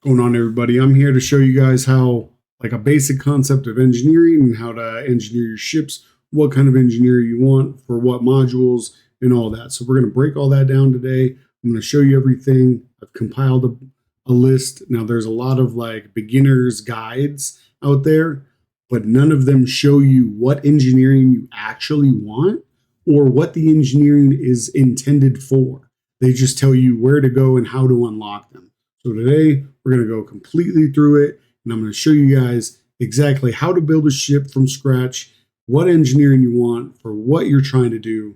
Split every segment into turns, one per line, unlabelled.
Going on, everybody? I'm here to show you guys how, like, a basic concept of engineering and how to engineer your ships, what kind of engineer you want for what modules and all that. So we're going to break all that down today. I'm going to show you everything. I've compiled a list. Now there's a lot of like beginners guides out there, but none of them show you what engineering you actually want or what the engineering is intended for. They just tell you where to go and how to unlock them. So today we're going to go completely through it, and I'm going to show you guys exactly how to build a ship from scratch, what engineering you want for what you're trying to do.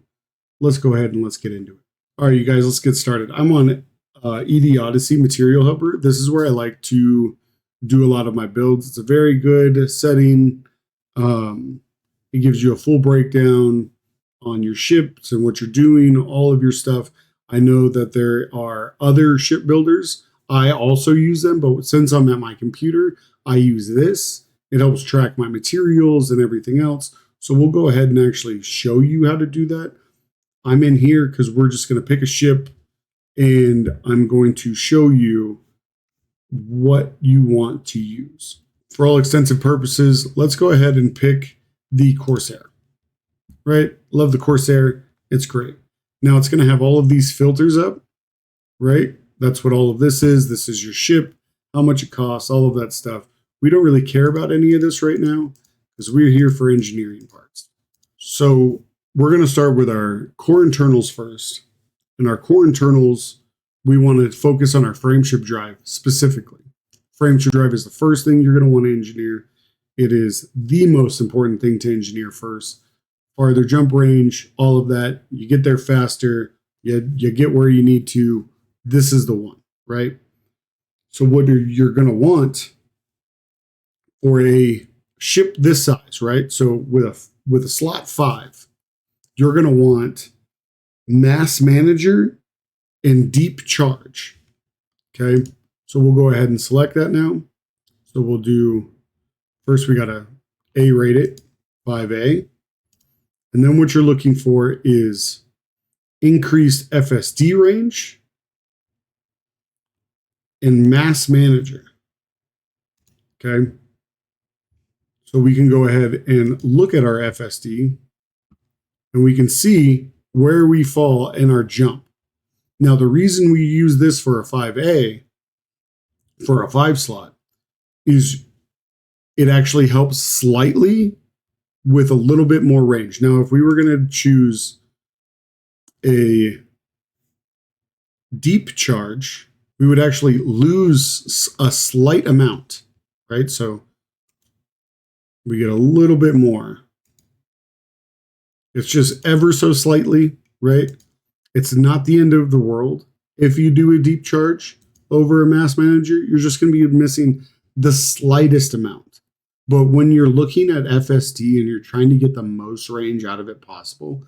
Let's go ahead and let's get into it. All right, you guys, let's get started. I'm on ED Odyssey Material Helper. This is where I like to do a lot of my builds. It's a very good setting. It gives you a full breakdown on your ships and what you're doing, all of your stuff. I know that there are other ship builders. I also use them, but since I'm at my computer, I use this. It helps track my materials and everything else. So we'll go ahead and actually show you how to do that. I'm in here because we're just going to pick a ship and I'm going to show you what you want to use. For all extensive purposes, let's go ahead and pick the Corsair. Right? Love the Corsair. It's great. Now it's going to have all of these filters up, right? That's what all of this is. This is your ship, how much it costs, all of that stuff. We don't really care about any of this right now because we're here for engineering parts. So we're going to start with our core internals first. In our core internals, we want to focus on our frameshift drive specifically. Frameshift drive is the first thing you're going to want to engineer. It is the most important thing to engineer first. Farther jump range, all of that. You get there faster. You get where you need to. This is the one, right? So what you're going to want for a ship this size, right? So with a slot 5, you're going to want mass manager and deep charge. Okay, so we'll go ahead and select that now. So we'll do, first we got to A-rate it, 5A. And then what you're looking for is increased FSD range and mass manager. Okay. So we can go ahead and look at our FSD and we can see where we fall in our jump. Now, the reason we use this for a 5A, for a 5 slot, is it actually helps slightly with a little bit more range. Now, if we were going to choose a deep charge, we would actually lose a slight amount, right? So we get a little bit more. It's just ever so slightly, right? It's not the end of the world. If you do a deep charge over a mass manager, you're just going to be missing the slightest amount. But when you're looking at FSD and you're trying to get the most range out of it possible,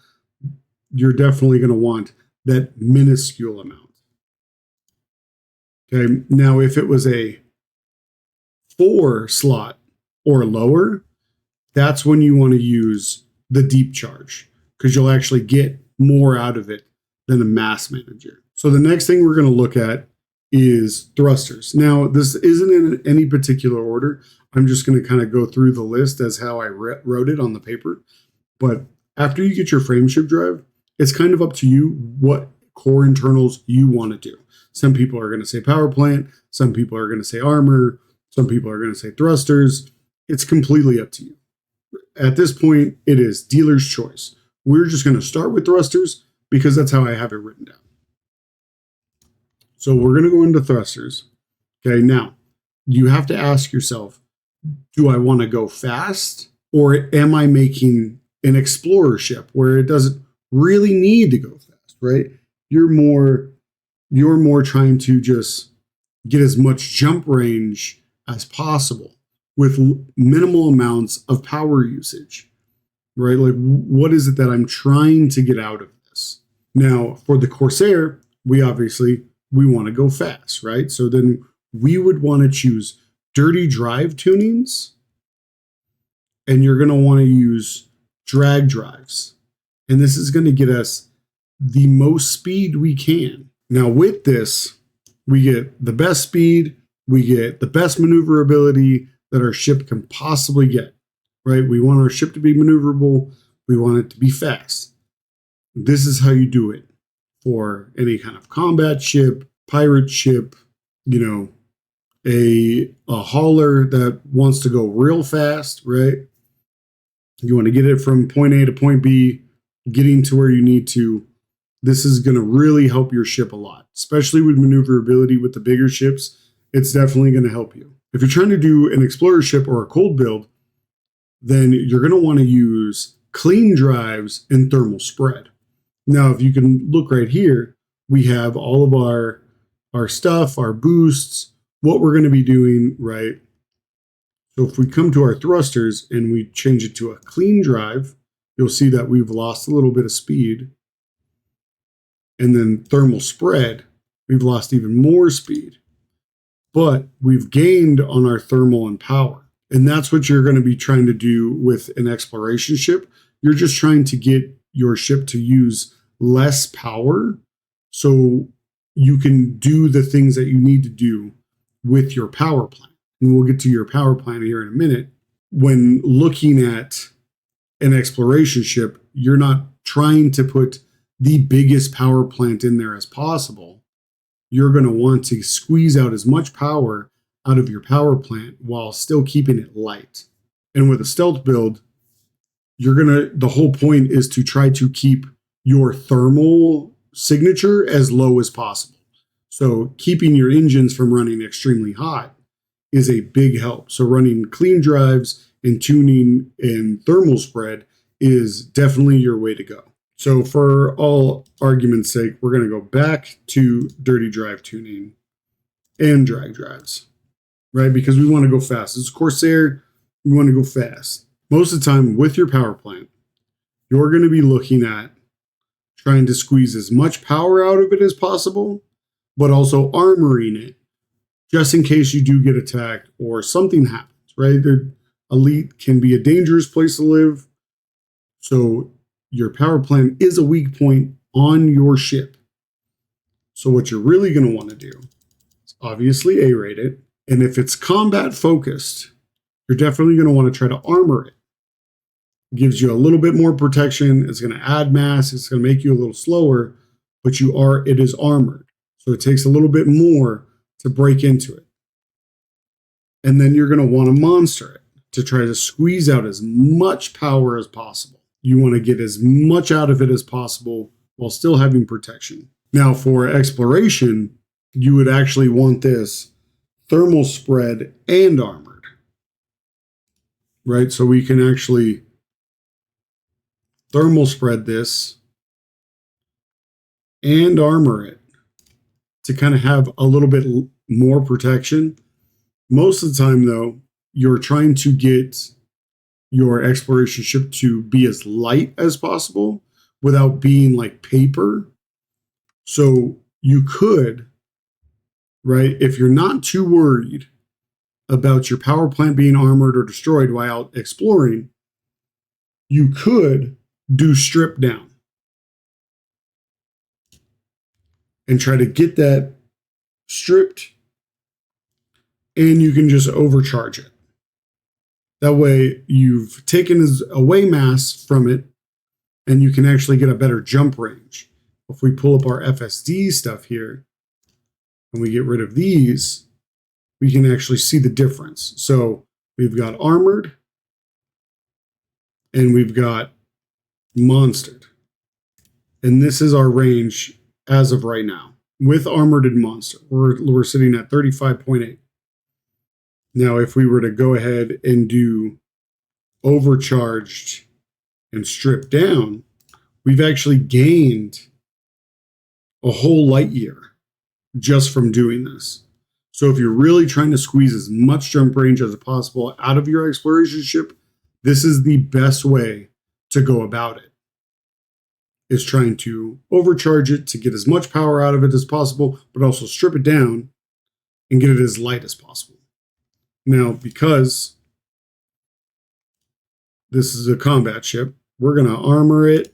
you're definitely going to want that minuscule amount. Okay, now if it was a 4 slot or lower, that's when you want to use the deep charge because you'll actually get more out of it than a mass manager. So the next thing we're going to look at is thrusters. Now, this isn't in any particular order. I'm just going to kind of go through the list as how I wrote it on the paper. But after you get your frameshift drive, it's kind of up to you what core internals you want to do. Some people are going to say power plant. Some people are going to say armor. Some people are going to say thrusters. It's completely up to you. At this point, it is dealer's choice. We're just going to start with thrusters because that's how I have it written down. So we're going to go into thrusters. Okay, now you have to ask yourself, do I want to go fast or am I making an explorer ship where it doesn't really need to go fast, right? You're more trying to just get as much jump range as possible with minimal amounts of power usage, right? Like, what is it that I'm trying to get out of this? Now, for the Corsair, we want to go fast, right? So then we would want to choose dirty drive tunings, and you're going to want to use drag drives. And this is going to get us the most speed we can. Now with this, we get the best speed, We get the best maneuverability that our ship can possibly get, right? We want our ship to be maneuverable. We want it to be fast. This is how you do it for any kind of combat ship, pirate ship, a hauler that wants to go real fast, right? You want to get it from point A to point B, getting to where you need to. This is going to really help your ship a lot, especially with maneuverability with the bigger ships. It's definitely going to help you. If you're trying to do an explorer ship or a cold build, then you're going to want to use clean drives and thermal spread. Now, if you can look right here, we have all of our stuff, our boosts, what we're going to be doing, right? So if we come to our thrusters and we change it to a clean drive, you'll see that we've lost a little bit of speed. And then thermal spread, we've lost even more speed. But we've gained on our thermal and power. And that's what you're going to be trying to do with an exploration ship. You're just trying to get your ship to use less power so you can do the things that you need to do with your power plant. And we'll get to your power plant here in a minute. When looking at an exploration ship, you're not trying to put the biggest power plant in there as possible. You're going to want to squeeze out as much power out of your power plant while still keeping it light. And with a stealth build, the whole point is to try to keep your thermal signature as low as possible. So keeping your engines from running extremely hot is a big help. So running clean drives and tuning and thermal spread is definitely your way to go. So for all argument's sake, we're going to go back to dirty drive tuning and drag drives, right? Because we want to go fast. As Corsair, we want to go fast. Most of the time with your power plant, you're going to be looking at trying to squeeze as much power out of it as possible, but also armoring it just in case you do get attacked or something happens, right? Elite can be a dangerous place to live. So your power plant is a weak point on your ship. So what you're really going to want to do is obviously A-rate it. And if it's combat focused, you're definitely going to want to try to armor it. It gives you a little bit more protection. It's going to add mass. It's going to make you a little slower, but it is armored. So it takes a little bit more to break into it. And then you're going to want to monster it to try to squeeze out as much power as possible. You want to get as much out of it as possible while still having protection. Now for exploration, you would actually want this thermal spread and armored, right? So we can actually thermal spread this and armor it to kind of have a little bit more protection. Most of the time though, you're trying to get your exploration ship to be as light as possible without being like paper. So you could, right, if you're not too worried about your power plant being armored or destroyed while out exploring, you could do strip down and try to get that stripped, and you can just overcharge it. That way you've taken away mass from it and you can actually get a better jump range. If we pull up our FSD stuff here and we get rid of these, we can actually see the difference. So we've got armored and we've got monstered. And this is our range as of right now. With armored and monster, we're sitting at 35.8. Now, if we were to go ahead and do overcharged and stripped down, we've actually gained a whole light year just from doing this. So if you're really trying to squeeze as much jump range as possible out of your exploration ship, this is the best way to go about it. Is trying to overcharge it to get as much power out of it as possible, but also strip it down and get it as light as possible. Now, because this is a combat ship, we're going to armor it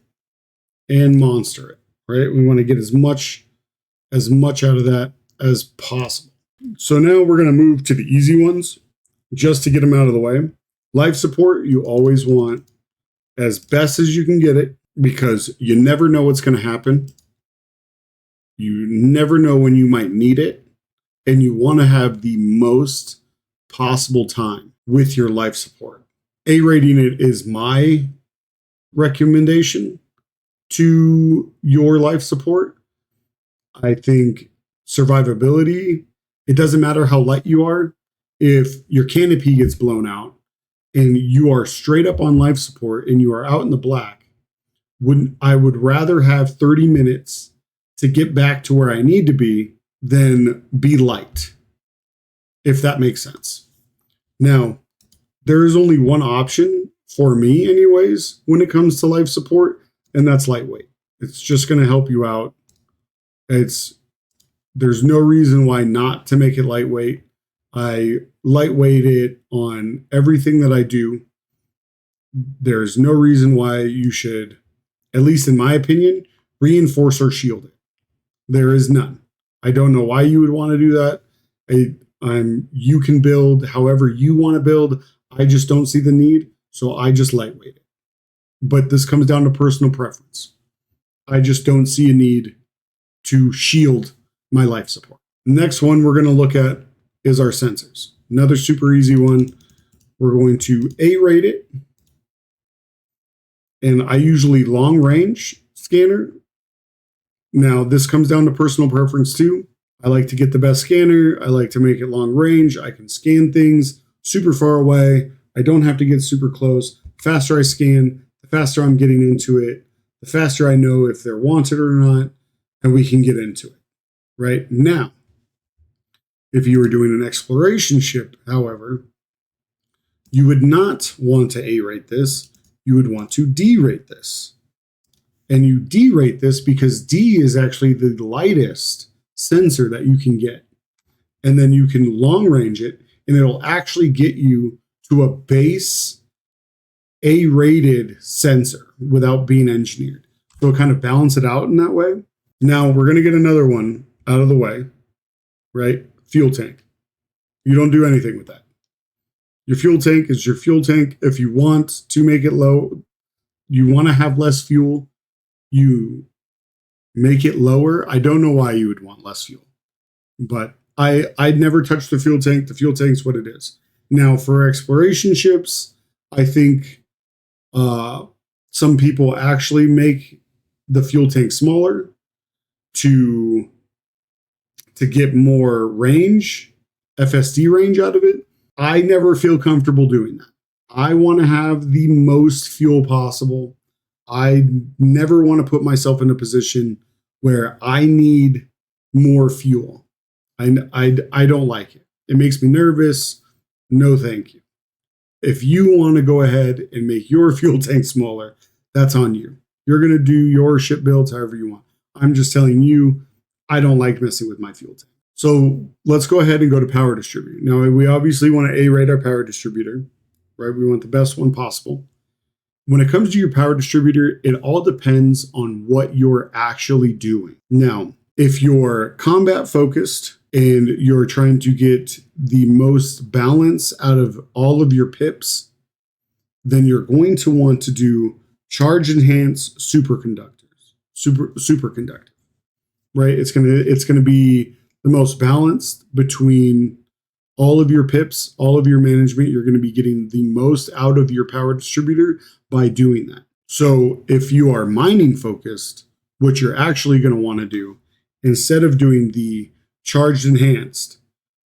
and monster it, right? We want to get as much out of that as possible. So now we're going to move to the easy ones just to get them out of the way. Life support, you always want as best as you can get it because you never know what's going to happen. You never know when you might need it. And you want to have the most possible time with your life support. A rating it is my recommendation to your life support. I think survivability, it doesn't matter how light you are. If your canopy gets blown out and you are straight up on life support and you are out in the black, I would rather have 30 minutes to get back to where I need to be than be light, if that makes sense. Now, there is only one option for me anyways when it comes to life support, and that's lightweight. It's just going to help you out. There's no reason why not to make it lightweight. I lightweight it on everything that I do. There's no reason why you should, at least in my opinion, reinforce or shield it. There is none. I don't know why you would want to do that. You can build however you want to build. I just don't see the need, so I just lightweight it. But this comes down to personal preference. I just don't see a need to shield my life support. Next one we're going to look at is our sensors. Another super easy one. We're going to A-rate it. And I usually long range scanner. Now, this comes down to personal preference too. I like to get the best scanner. I like to make it long range. I can scan things super far away. I don't have to get super close. The faster I scan, the faster I'm getting into it, the faster I know if they're wanted or not, and we can get into it. Right? Now, if you were doing an exploration ship, however, you would not want to A-rate this. You would want to D-rate this. And you D-rate this because D is actually the lightest sensor that you can get. And then you can long range it, and it'll actually get you to a base A-rated sensor without being engineered. So it'll kind of balance it out in that way. Now we're going to get another one out of the way, right? Fuel tank. You don't do anything with that. Your fuel tank is your fuel tank. If you want to make it low, you want to have less fuel, you make it lower. I don't know why you would want less fuel, but I'd never touched the fuel tank. The fuel tank's what it is. Now for exploration ships, I think some people actually make the fuel tank smaller to get more range, FSD range out of it. I never feel comfortable doing that. I want to have the most fuel possible. I never want to put myself in a position where I need more fuel. I don't like it. It makes me nervous. No, thank you. If you want to go ahead and make your fuel tank smaller, that's on you. You're going to do your ship builds however you want. I'm just telling you, I don't like messing with my fuel tank. So let's go ahead and go to power distributor. Now, we obviously want to A-rate our power distributor, right? We want the best one possible. When it comes to your power distributor, it all depends on what you're actually doing. Now, if you're combat focused and you're trying to get the most balance out of all of your pips, then you're going to want to do charge enhanced superconductive, right? It's gonna be the most balanced between all of your pips, all of your management. You're going to be getting the most out of your power distributor by doing that. So if you are mining focused, what you're actually going to want to do, instead of doing the charged enhanced,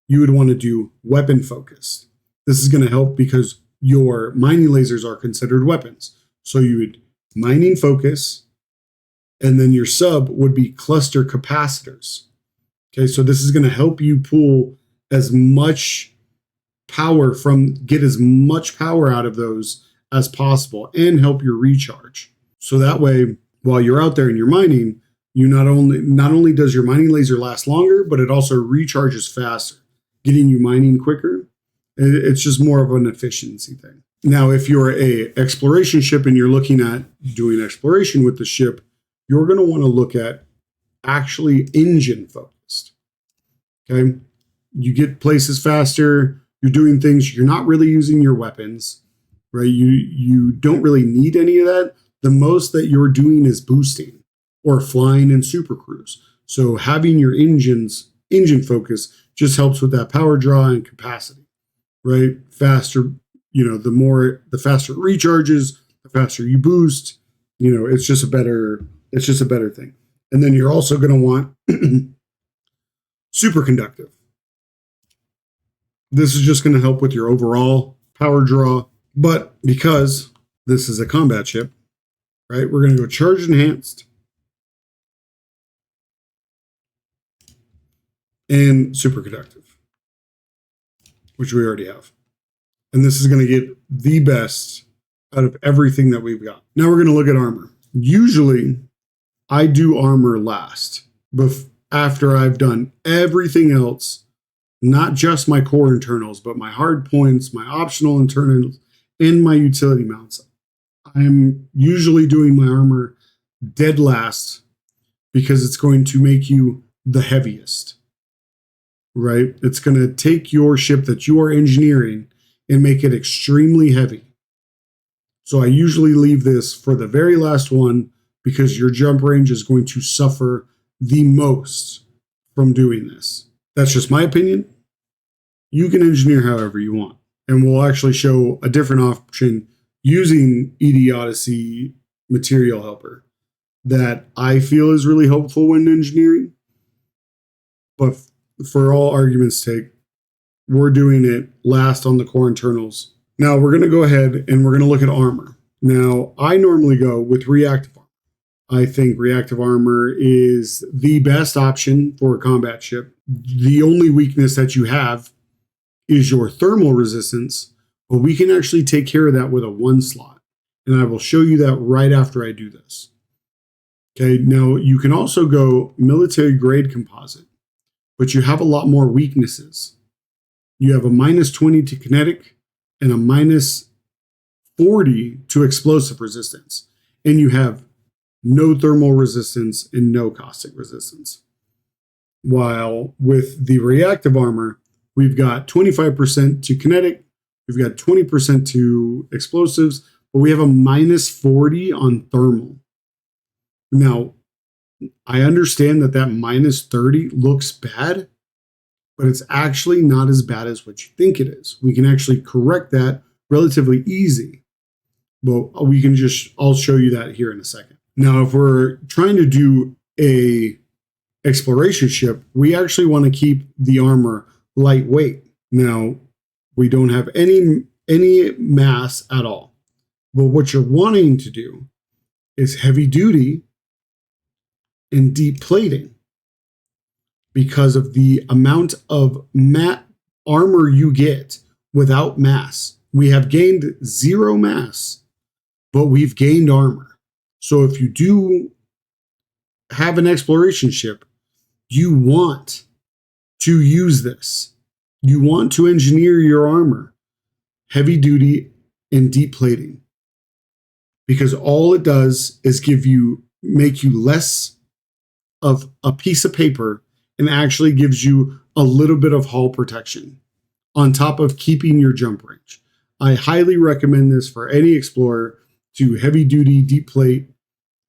you would want to do weapon focused. This is going to help because your mining lasers are considered weapons. So you would mining focus, and then your sub would be cluster capacitors. Okay, so this is going to help you pull as much power get as much power out of those as possible and help your recharge. So that way, while you're out there and you're mining, you not only does your mining laser last longer, but it also recharges faster, getting you mining quicker. It's just more of an efficiency thing. Now, if you're a exploration ship and you're looking at doing exploration with the ship, you're going to want to look at actually engine focused. Okay. you get places faster, you're doing things, you're not really using your weapons, right? You don't really need any of that. The most that you're doing is boosting or flying in super cruise. So having your engine focus just helps with that power draw and capacity, right? Faster, the faster it recharges, the faster you boost, it's just a better thing. And then you're also going to want superconductive. This is just going to help with your overall power draw. But because this is a combat ship, right, we're going to go charge enhanced and superconductive, which we already have. And this is going to get the best out of everything that we've got. Now we're going to look at armor. Usually I do armor last, after I've done everything else, not just my core internals, but my hard points, my optional internals, and my utility mounts. I'm usually doing my armor dead last because it's going to make you the heaviest, right? It's going to take your ship that you are engineering and make it extremely heavy. So I usually leave this for the very last one because your jump range is going to suffer the most from doing this. That's just my opinion. You can engineer however you want. And we'll actually show a different option using ED Odyssey Material Helper that I feel is really helpful when engineering. But for all argument's sake, we're doing it last on the core internals. Now we're going to go ahead and we're going to look at armor. Now, I normally go with reactive armor. I think reactive armor is the best option for a combat ship. The only weakness that you have is your thermal resistance, but we can actually take care of that with a 1 slot. And I will show you that right after I do this. Okay, now you can also go military grade composite, but you have a lot more weaknesses. You have a -20 to kinetic and a -40 to explosive resistance. And you have no thermal resistance and no caustic resistance. While with the reactive armor, we've got 25% to kinetic, we've got 20% to explosives, but we have a -40 on thermal. Now, I understand that -30 looks bad, but it's actually not as bad as what you think it is. We can actually correct that relatively easy. But I'll show you that here in a second. Now, if we're trying to do a exploration ship, we actually want to keep the armor lightweight. Now, we don't have any mass at all. But what you're wanting to do is heavy duty and deep plating because of the amount of armor you get without mass. We have gained 0 mass, but we've gained armor. So if you do have an exploration ship, you want to use this. You want to engineer your armor heavy duty and deep plating, because all it does is make you less of a piece of paper and actually gives you a little bit of hull protection on top of keeping your jump range. I highly recommend this for any explorer to heavy duty, deep plate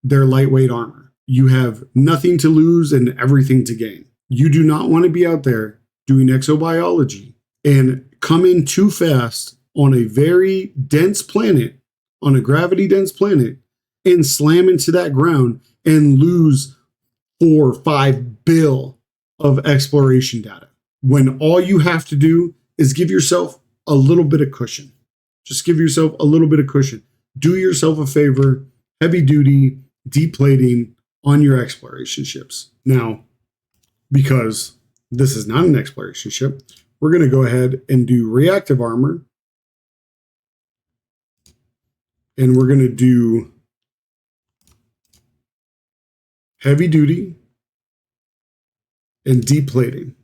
their lightweight armor. You have nothing to lose and everything to gain. You do not want to be out there doing exobiology and come in too fast on a very dense planet, on a gravity dense planet, and slam into that ground and lose 4 or 5 bill of exploration data, when all you have to do is give yourself a little bit of cushion. Just give yourself a little bit of cushion. Do yourself a favor, heavy duty, deep plating on your exploration ships. Now, because this is not an exploration ship, we're going to go ahead and do reactive armor. And we're going to do heavy duty and deep plating.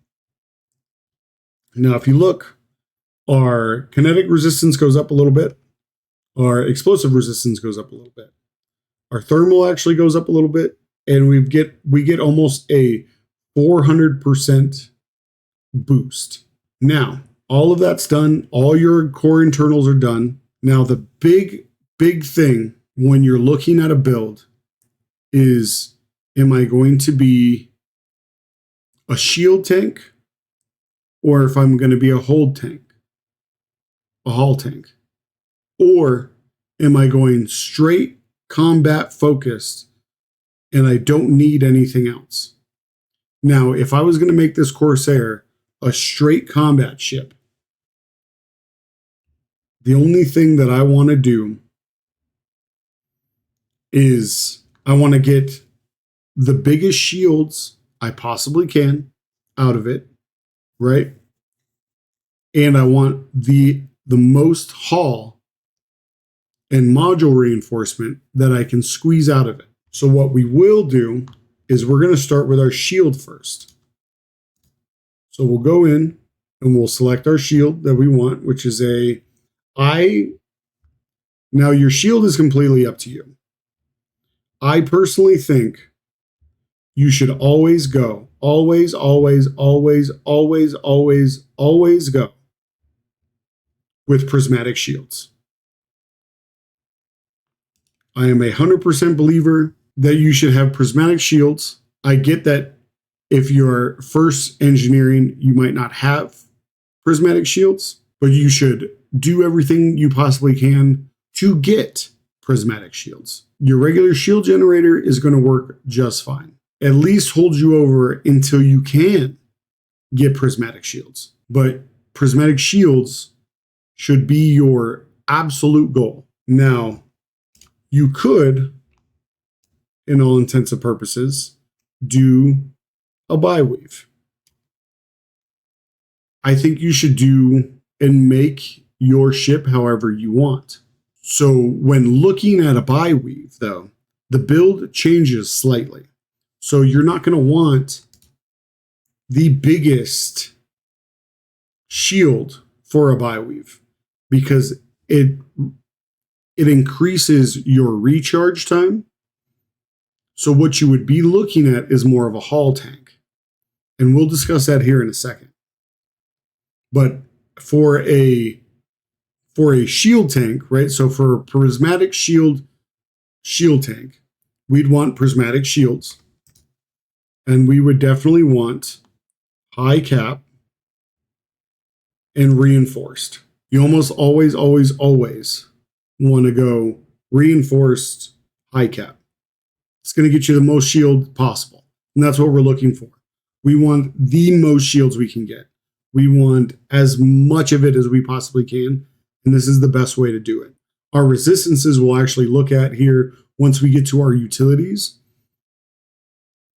Now, if you look, our kinetic resistance goes up a little bit. Our explosive resistance goes up a little bit. Our thermal actually goes up a little bit. And we get almost a 400% boost. Now, all of that's done. All your core internals are done. Now, the big thing when you're looking at a build is, am I going to be a shield tank, or if I'm going to be a hold tank, a hull tank, or am I going straight combat focused and I don't need anything else? Now, if I was going to make this Corsair a straight combat ship, the only thing that I want to do is I want to get the biggest shields I possibly can out of it, right? And I want the most hull and module reinforcement that I can squeeze out of it. So what we will do is we're going to start with our shield first. So we'll go in and we'll select our shield that we want, which is now your shield is completely up to you. I personally think you should always go, always go with prismatic shields. I am 100% believer that you should have prismatic shields. I get that if you're first engineering, you might not have prismatic shields, but you should do everything you possibly can to get prismatic shields. Your regular shield generator is going to work just fine. At least hold you over until you can get prismatic shields. But prismatic shields should be your absolute goal. Now, you could, in all intents and purposes, do a bi-weave. I think you should do and make your ship however you want. So when looking at a bi-weave, though, the build changes slightly. So you're not going to want the biggest shield for a bi-weave because it increases your recharge time. So what you would be looking at is more of a hull tank. And we'll discuss that here in a second. But for a shield tank, right? So for a prismatic shield tank, we'd want prismatic shields. And we would definitely want high cap and reinforced. You almost always want to go reinforced high cap. It's going to get you the most shield possible. And that's what we're looking for. We want the most shields we can get. We want as much of it as we possibly can. And this is the best way to do it. Our resistances we'll actually look at here once we get to our utilities.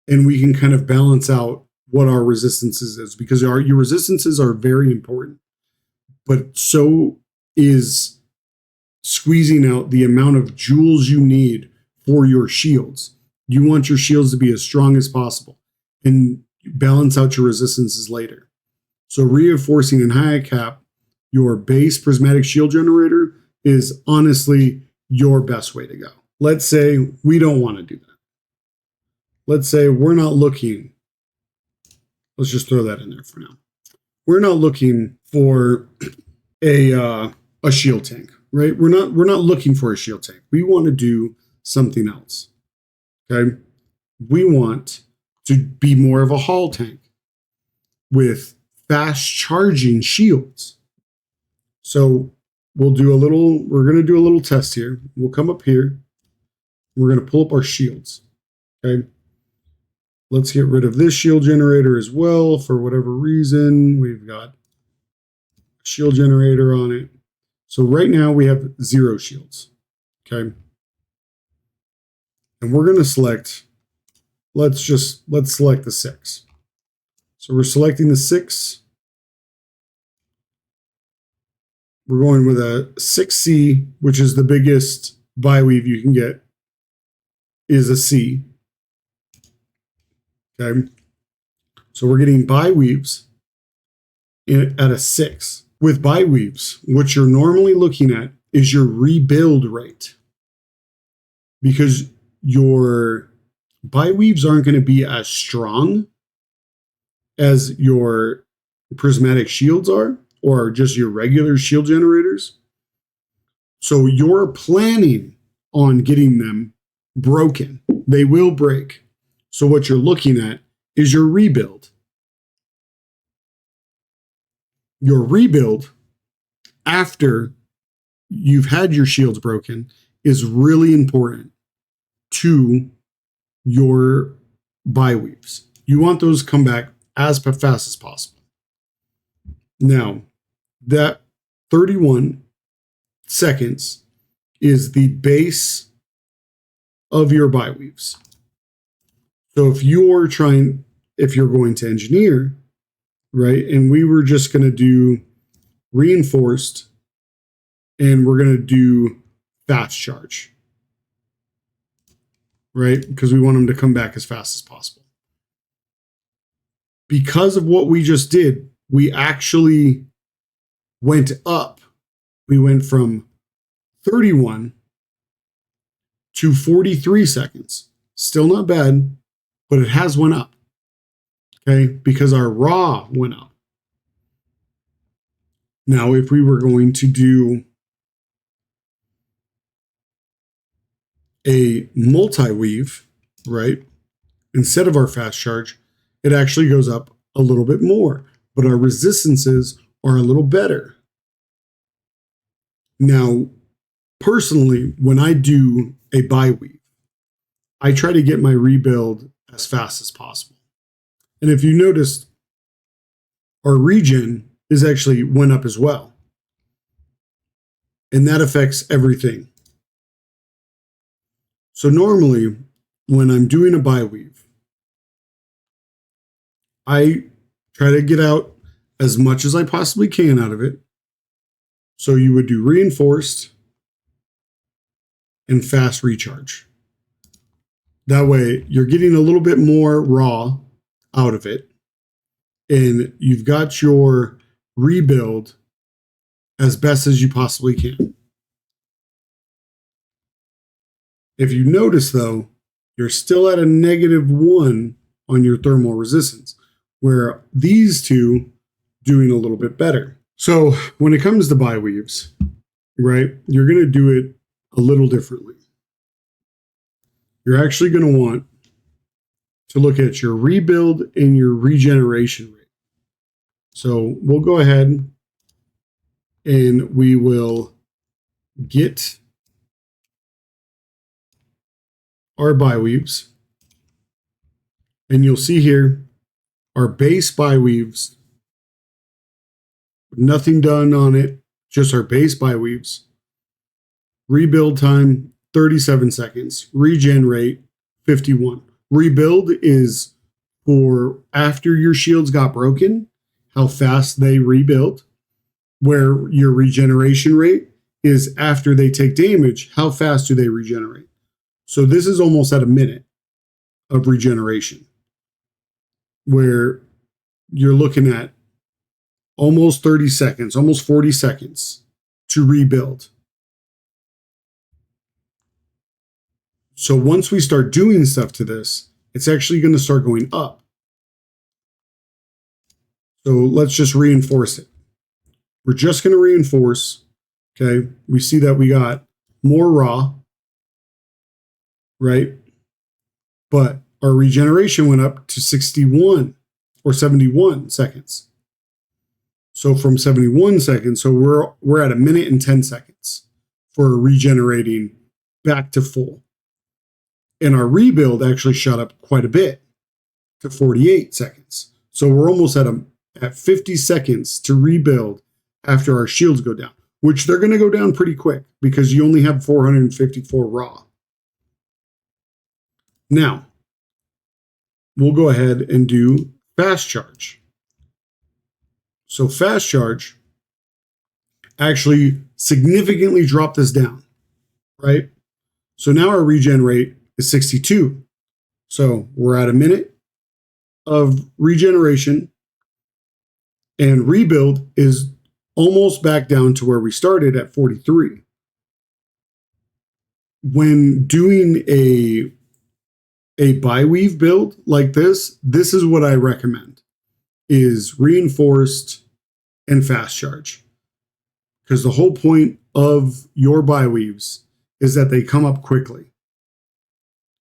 And we can kind of balance out what our resistances is because your resistances are very important. But so is squeezing out the amount of joules you need for your shields. You want your shields to be as strong as possible and balance out your resistances later. So reinforcing and high cap your base prismatic shield generator is honestly your best way to go. Let's say we don't want to do that. Let's say we're not looking, let's just throw that in there for now. We're not looking for a shield tank, right? We're not looking for a shield tank. We want to do something else. Okay? We want to be more of a hull tank with fast charging shields. So we're going to do a little test here. We'll come up here. We're going to pull up our shields. Okay? Let's get rid of this shield generator as well. For whatever reason, we've got a shield generator on it. So right now we have 0 shields. Okay. And we're going to select, let's select the 6. So we're selecting the 6. We're going with a 6C, which is the biggest bi-weave you can get, is a C. Okay. So we're getting bi-weaves at a 6. With bi-weaves, what you're normally looking at is your rebuild rate. Because your bi-weaves aren't going to be as strong as your prismatic shields are, or just your regular shield generators. So you're planning on getting them broken. They will break. So what you're looking at is your rebuild. Your rebuild after you've had your shields broken is really important to your bi-weaves. You want those to come back as fast as possible. Now, that 31 seconds is the base of your bi-weaves. So if you're going to engineer, right, and we were just going to do reinforced and we're going to do fast charge, right, because we want them to come back as fast as possible. Because of what we just did, we actually went up. We went from 31 to 43 seconds. Still not bad, but it has went up. Okay, because our raw went up. Now, if we were going to do a multi-weave, right, instead of our fast charge, it actually goes up a little bit more, but our resistances are a little better. Now, personally, when I do a bi-weave, I try to get my rebuild as fast as possible. And if you noticed, our regen is actually went up as well. And that affects everything. So normally, when I'm doing a bi-weave, I try to get out as much as I possibly can out of it. So you would do reinforced and fast recharge. That way, you're getting a little bit more raw out of it. And you've got your rebuild as best as you possibly can. If you notice, though, you're still at a -1 on your thermal resistance, where these two doing a little bit better. So when it comes to bi-weaves, right, you're going to do it a little differently. You're actually going to want to look at your rebuild and your regeneration rate. So we'll go ahead and we will get our bi-weaves. And you'll see here our base bi-weaves, nothing done on it, just our base bi-weaves. Rebuild time, 37 seconds. Regen rate, 51. Rebuild is for after your shields got broken, how fast they rebuild. Where your regeneration rate is after they take damage, how fast do they regenerate? So this is almost at a minute of regeneration, where you're looking at almost 30 seconds, almost 40 seconds to rebuild. So once we start doing stuff to this, it's actually going to start going up. So let's just reinforce it. We're just going to reinforce. Okay. We see that we got more raw, right? But our regeneration went up to 61 or 71 seconds. So from 71 seconds, so we're at a minute and 10 seconds for regenerating back to full. And our rebuild actually shot up quite a bit to 48 seconds. So we're almost at 50 seconds to rebuild after our shields go down, which they're going to go down pretty quick because you only have 454 raw. Now, we'll go ahead and do fast charge. So fast charge actually significantly dropped this down, right? So now our regen rate is 62. So we're at a minute of regeneration, and rebuild is almost back down to where we started at 43. When doing a bi-weave build like this is what I recommend. is reinforced and fast charge. Because the whole point of your bi-weaves is that they come up quickly.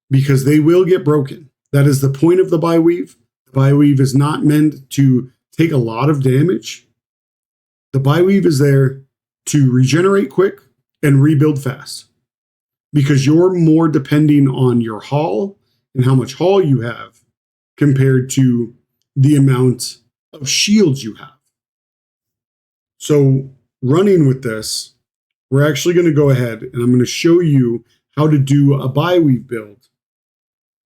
Because they will get broken. That is the point of the bi-weave. The bi-weave is not meant to take a lot of damage. The bi-weave is there to regenerate quick and rebuild fast. Because you're more depending on your haul and how much haul you have compared to the amount of shields you have. So running with this, we're actually going to go ahead and I'm going to show you how to do a bi-weave build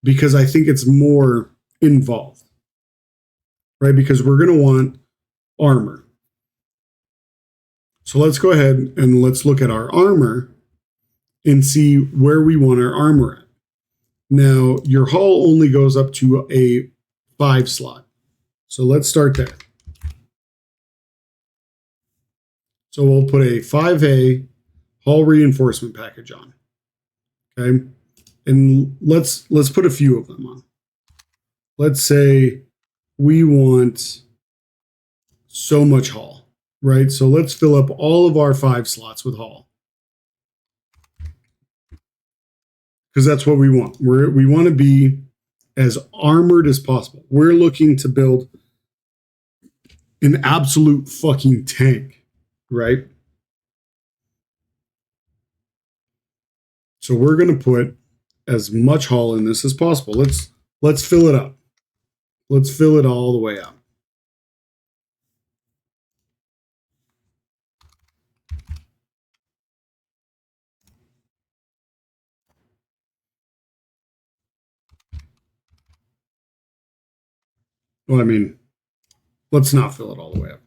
because I think it's more involved, right? Because we're going to want armor. So let's go ahead and let's look at our armor and see where we want our armor at. Now, your hull only goes up to a 5 slot. So let's start there. So we'll put a 5A hull reinforcement package on. Okay. And let's put a few of them on. Let's say we want so much hull, right? So let's fill up all of our 5 slots with hull. Because that's what we want. We want to be as armored as possible. We're looking to build an absolute fucking tank, right? So we're going to put as much hull in this as possible. Let's fill it up. Let's fill it all the way up. Well, I mean, let's not fill it all the way up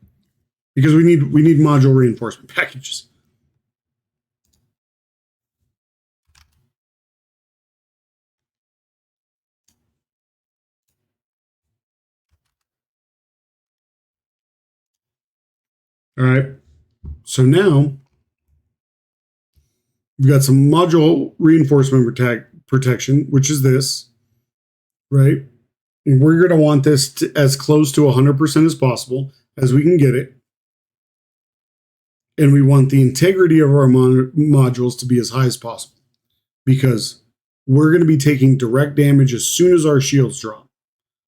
because we need module reinforcement packages. All right. So now we've got some module reinforcement protection, which is this, right? And we're going to want this to, as close to 100% as possible as we can get it. And we want the integrity of our modules to be as high as possible because we're going to be taking direct damage as soon as our shields drop.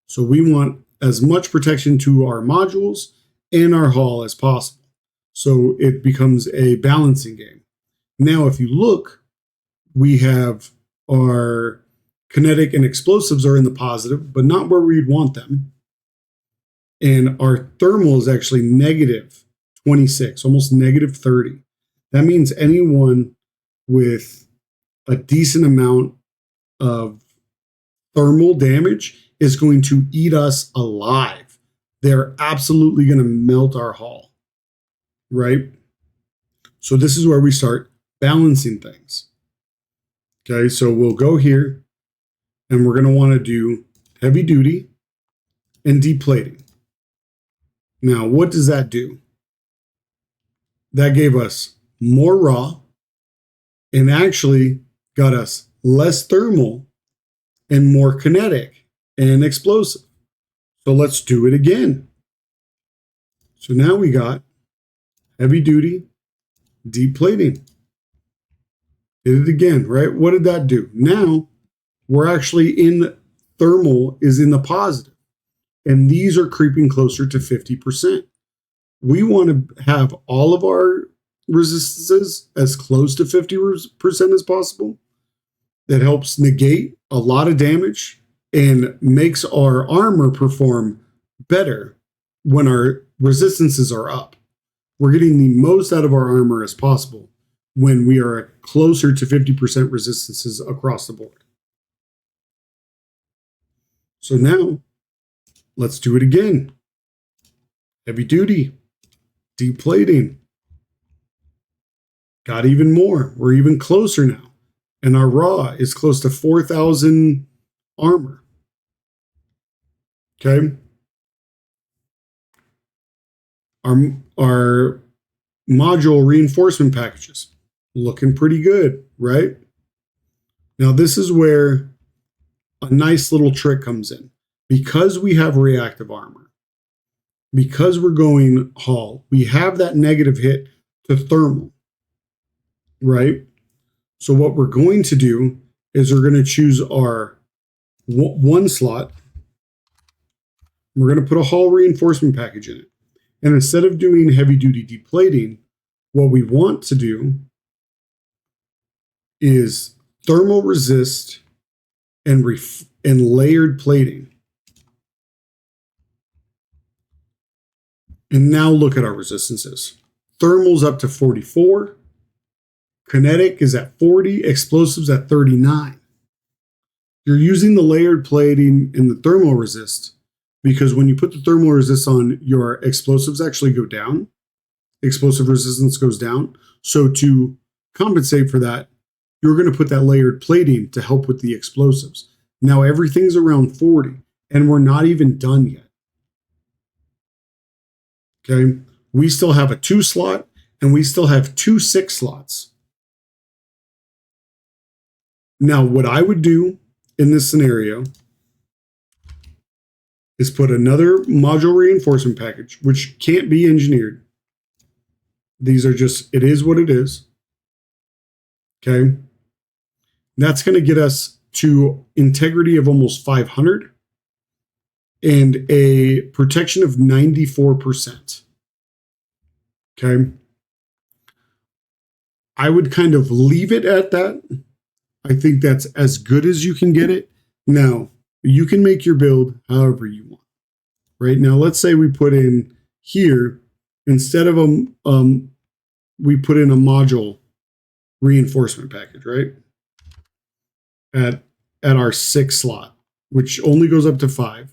So we want as much protection to our modules and our hull as possible. So it becomes a balancing game. Now, if you look, we have our kinetic and explosives are in the positive, but not where we'd want them. And our thermal is actually negative 26, almost negative 30. That means anyone with a decent amount of thermal damage is going to eat us alive. They're absolutely going to melt our hull, right? So this is where we start balancing things. Okay, so we'll go here and we're going to want to do heavy duty and deep plating. Now, what does that do? That gave us more raw and actually got us less thermal and more kinetic and explosive. So let's do it again. So now we got heavy duty, deep plating. Did it again, right? What did that do? Now we're actually in thermal is in the positive, and these are creeping closer to 50%. We want to have all of our resistances as close to 50% as possible. That helps negate a lot of damage and makes our armor perform better when our resistances are up. We're getting the most out of our armor as possible when we are at closer to 50% resistances across the board. So now, let's do it again. Heavy duty, deep plating. Got even more. We're even closer now. And our raw is close to 4,000 armor. Okay. Our module reinforcement packages looking pretty good, right? Now this is where a nice little trick comes in. Because we have reactive armor, because we're going Hall, we have that negative hit to thermal, right? So what we're going to do is we're going to choose our one slot. We're going to put a Hall reinforcement package in it. And instead of doing heavy duty deplating, what we want to do is thermal resist and layered plating. And now look at our resistances. Thermal's up to 44. Kinetic is at 40. Explosives at 39. You're using the layered plating and the thermal resist because when you put the thermal resist on, your explosives actually go down. Explosive resistance goes down. So to compensate for that, you're going to put that layered plating to help with the explosives. Now everything's around 40 and we're not even done yet. Okay. We still have a 2 slot and we still have 2 6 slots. Now what I would do in this scenario is put another module reinforcement package, which can't be engineered. These are just, it is what it is. Okay. That's going to get us to integrity of almost 500 and a protection of 94%. Okay. I would kind of leave it at that. I think that's as good as you can get it. Now, you can make your build however you want. Right now, let's say we put in here, instead of we put in a module reinforcement package, right? At our 6 slot, which only goes up to 5.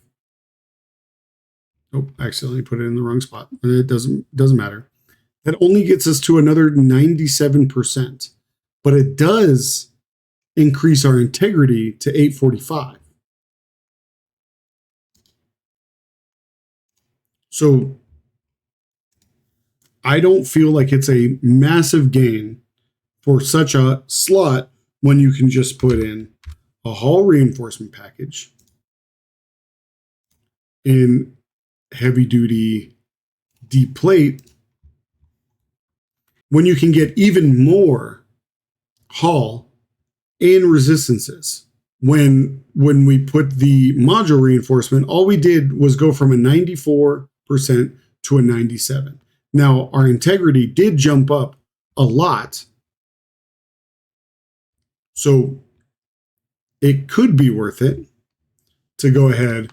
Oh, I accidentally put it in the wrong spot. It doesn't matter. That only gets us to another 97%, but it does increase our integrity to 845. So I don't feel like it's a massive gain for such a slot when you can just put in a Hall reinforcement package in heavy duty deplate, when you can get even more Hall and resistances. When we put the module reinforcement, all we did was go from a 94% to a 97. Now our integrity did jump up a lot, so it could be worth it to go ahead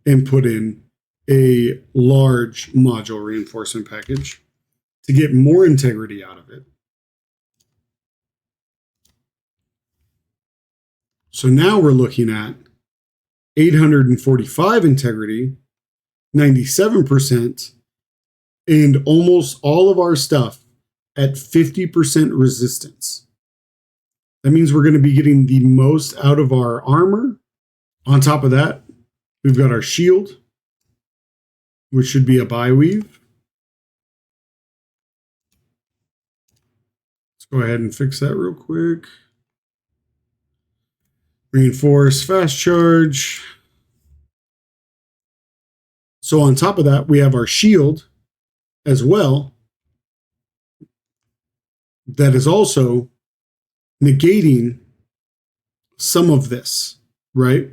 and put in a large module reinforcement package to get more integrity out of it. So now we're looking at 845 integrity, 97%, and almost all of our stuff at 50% resistance. That means we're going to be getting the most out of our armor. On top of that, we've got our shield, which should be a biweave. Let's go ahead and fix that real quick. Reinforce, fast charge. So on top of that, we have our shield as well. That is also negating some of this, right?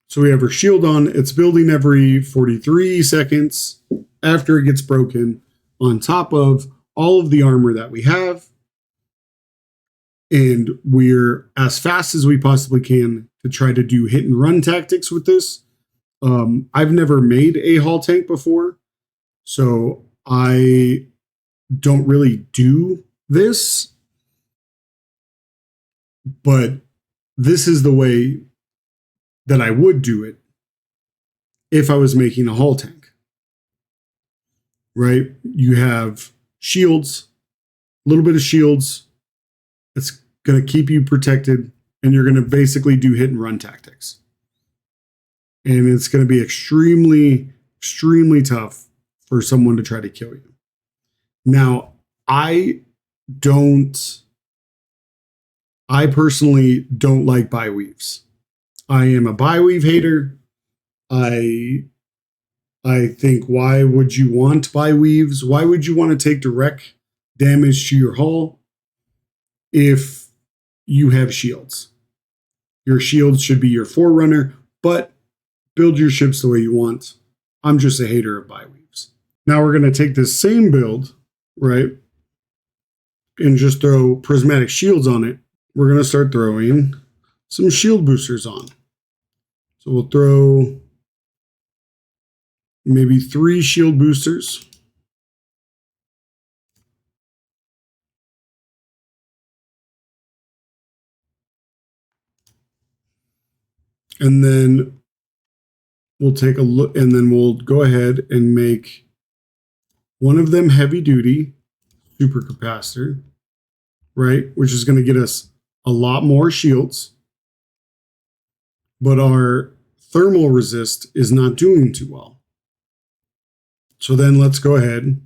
So we have our shield on. It's building every 43 seconds after it gets broken, on top of all of the armor that we have. And we're as fast as we possibly can to try to do hit and run tactics with this. I've never made a Hall tank before, so I don't really do this. But this is the way that I would do it if I was making a Hall tank. Right? You have shields, a little bit of shields. It's going to keep you protected, and you're going to basically do hit and run tactics. And it's going to be extremely, extremely tough for someone to try to kill you. Now, I personally don't like biweaves. I am a biweave hater. I I think, why would you want to buy weaves? Why would you want to take direct damage to your hull if you have shields? Your shields should be your forerunner, but build your ships the way you want. I'm just a hater of buy weaves. Now we're going to take this same build, right, and just throw prismatic shields on it. We're going to start throwing some shield boosters on. So we'll throw maybe 3 shield boosters. And then we'll take a look, and then we'll go ahead and make one of them heavy duty super capacitor, right? Which is going to get us a lot more shields. But our thermal resist is not doing too well. So then let's go ahead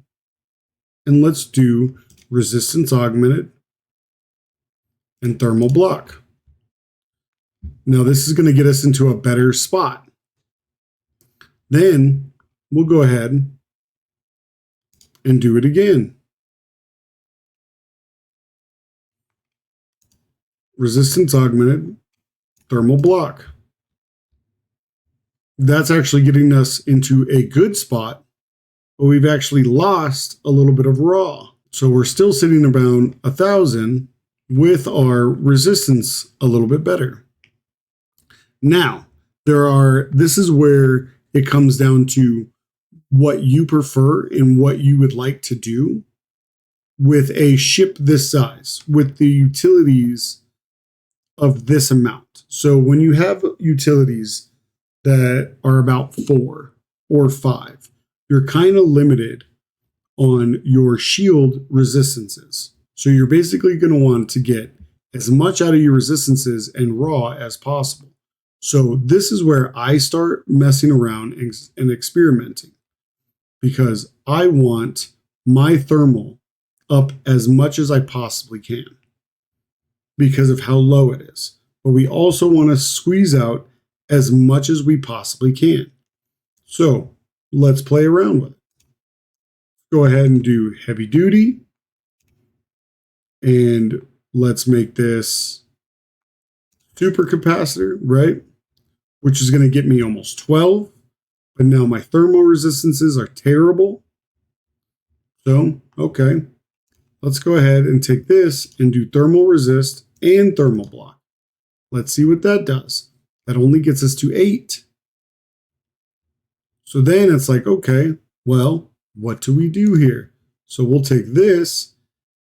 and let's do resistance augmented and thermal block. Now this is going to get us into a better spot. Then we'll go ahead and do it again. Resistance augmented, thermal block. That's actually getting us into a good spot, but we've actually lost a little bit of raw. So we're still sitting around 1,000 with our resistance a little bit better. Now, this is where it comes down to what you prefer and what you would like to do with a ship this size, with the utilities of this amount. So when you have utilities that are about 4 or 5, you're kind of limited on your shield resistances. So you're basically going to want to get as much out of your resistances and raw as possible. So this is where I start messing around and experimenting, because I want my thermal up as much as I possibly can because of how low it is. But we also want to squeeze out as much as we possibly can. So let's play around with it. Go ahead and do heavy duty. And let's make this super capacitor, right? Which is going to get me almost 12. But now my thermal resistances are terrible. So, okay. Let's go ahead and take this and do thermal resist and thermal block. Let's see what that does. That only gets us to 8. So then it's like, okay, well, what do we do here? So we'll take this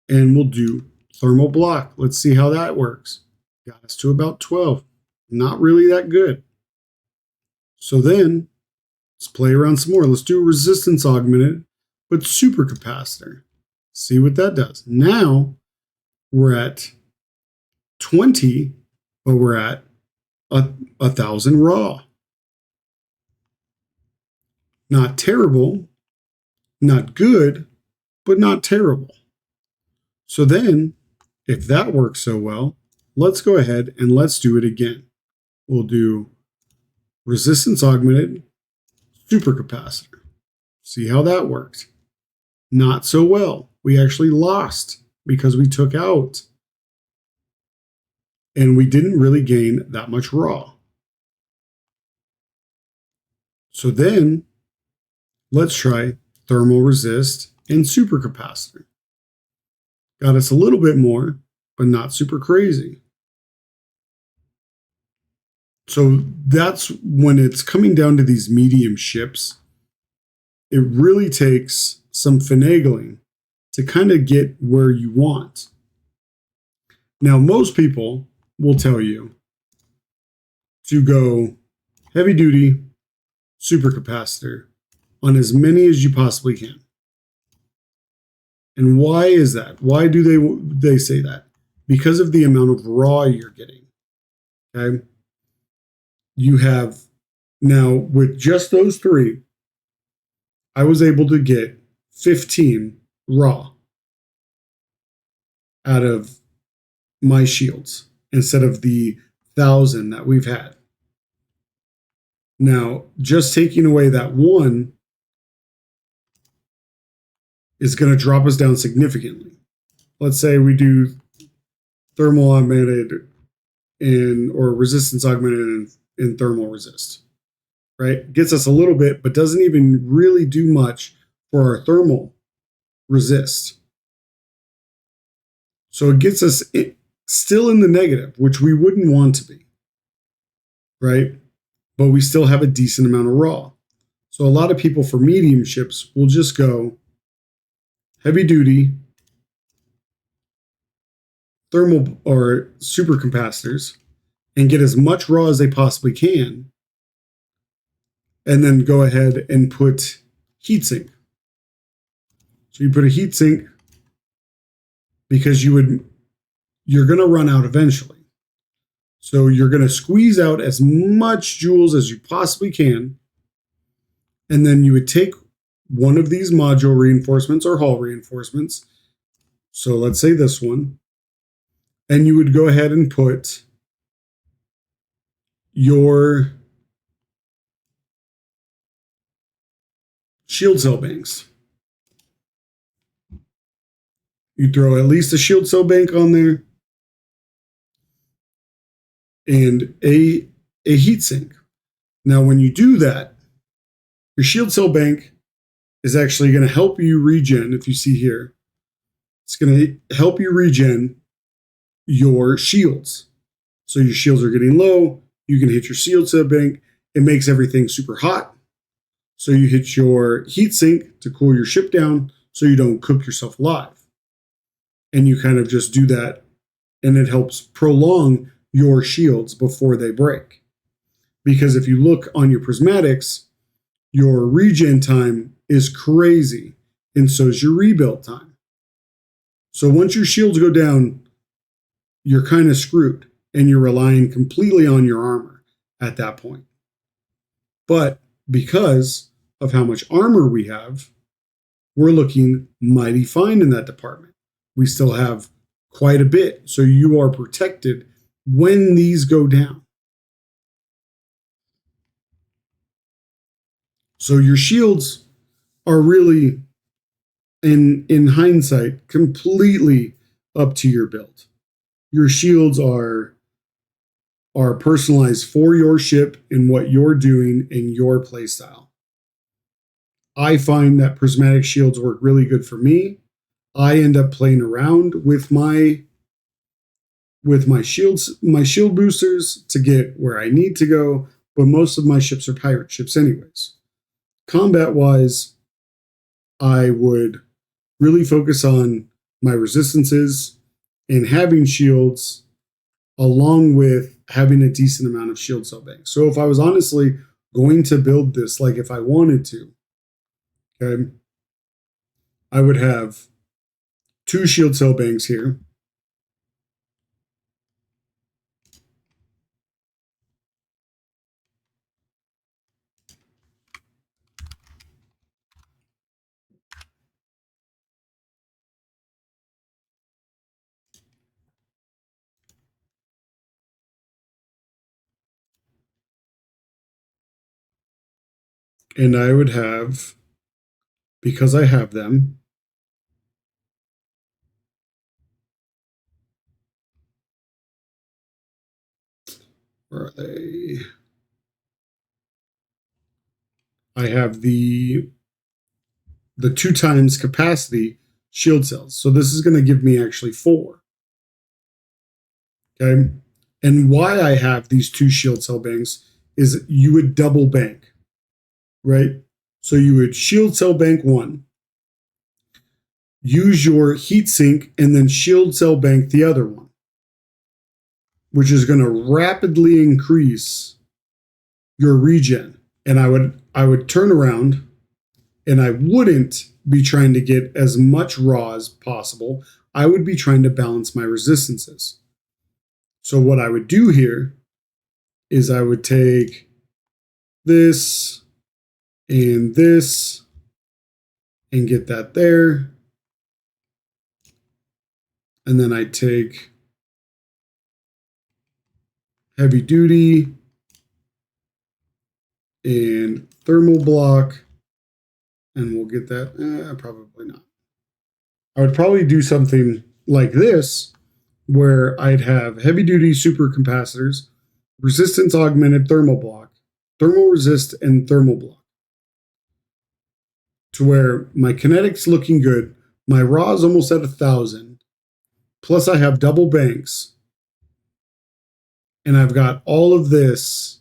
and we'll do thermal block. Let's see how that works. Got us to about 12. Not really that good. So then let's play around some more. Let's do resistance augmented, but super capacitor. See what that does. Now we're at 20, but we're at 1,000 raw. Not terrible, not good, but not terrible. So then, if that works so well, let's go ahead and let's do it again. We'll do resistance augmented, super capacitor. See how that worked. Not so well. We actually lost because we took out. And we didn't really gain that much raw. So then, let's try thermal resist and super capacitor. Got us a little bit more, but not super crazy. So that's when it's coming down to these medium ships. It really takes some finagling to kind of get where you want. Now, most people will tell you to go heavy duty super capacitor on as many as you possibly can. And why is that? Why do they say that? Because of the amount of raw you're getting. Okay? You have now, with just those 3, I was able to get 15 raw out of my shields instead of the 1,000 that we've had. Now, just taking away that 1 is going to drop us down significantly. Let's say we do thermal augmented or resistance augmented in thermal resist, right? Gets us a little bit, but doesn't even really do much for our thermal resist. So it gets us still in the negative, which we wouldn't want to be, right? But we still have a decent amount of raw. So a lot of people for medium ships will just go heavy duty, thermal or supercapacitors, and get as much raw as they possibly can, and then go ahead and put heatsink. So you put a heatsink because you're going to run out eventually. So you're going to squeeze out as much joules as you possibly can, and then you would take one of these module reinforcements or hull reinforcements. So let's say this one, and you would go ahead and put your shield cell banks. You throw at least a shield cell bank on there and a heatsink. Now, when you do that, your shield cell bank is actually going to help you regen. If you see here, it's going to help you regen your shields. So your shields are getting low. You can hit your shield cell bank. It makes everything super hot. So you hit your heatsink to cool your ship down so you don't cook yourself alive. And you kind of just do that, and it helps prolong your shields before they break. Because if you look on your prismatics, your regen time is crazy, and so is your rebuild time. So once your shields go down, you're kind of screwed, and you're relying completely on your armor at that point. But because of how much armor we have, we're looking mighty fine in that department. We still have quite a bit, so you are protected when these go down. So your shields are really, in hindsight, completely up to your build. Your shields are personalized for your ship and what you're doing in your playstyle. I find that prismatic shields work really good for me. I end up playing around with my shields, my shield boosters to get where I need to go, but most of my ships are pirate ships anyways. Combat-wise, I would really focus on my resistances and having shields along with having a decent amount of shield cell banks. So if I was honestly going to build this, like if I wanted to, okay, I would have 2 shield cell banks here. And I would have, because I have them, where are they? I have the 2 times capacity shield cells. So this is going to give me actually 4. Okay. And why I have these 2 shield cell banks is you would double bank, right? So you would shield cell bank 1, use your heat sink, and then shield cell bank the other one, which is going to rapidly increase your regen. And I would turn around, and I wouldn't be trying to get as much raw as possible. I would be trying to balance my resistances. So what I would do here is I would take this and get that there. And then I take heavy duty and thermal block, and we'll get that. Probably not. I would probably do something like this, where I'd have heavy duty supercapacitors, resistance augmented thermal block, thermal resist, and thermal block. To where my kinetics looking good, my raw is almost at 1,000, plus I have double banks, and I've got all of this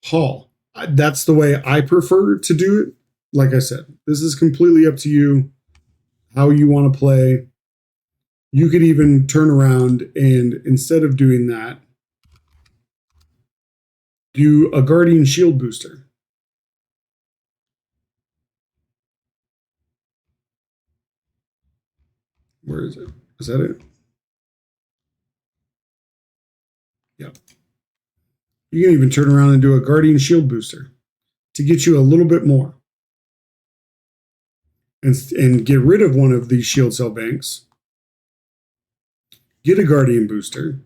Hall. That's the way I prefer to do it. Like I said, this is completely up to you, how you want to play. You could even turn around and instead of doing that, do a Guardian Shield booster. Where is it? Is that it? Yep. You can even turn around and do a Guardian Shield booster to get you a little bit more. And get rid of one of these shield cell banks. Get a Guardian booster.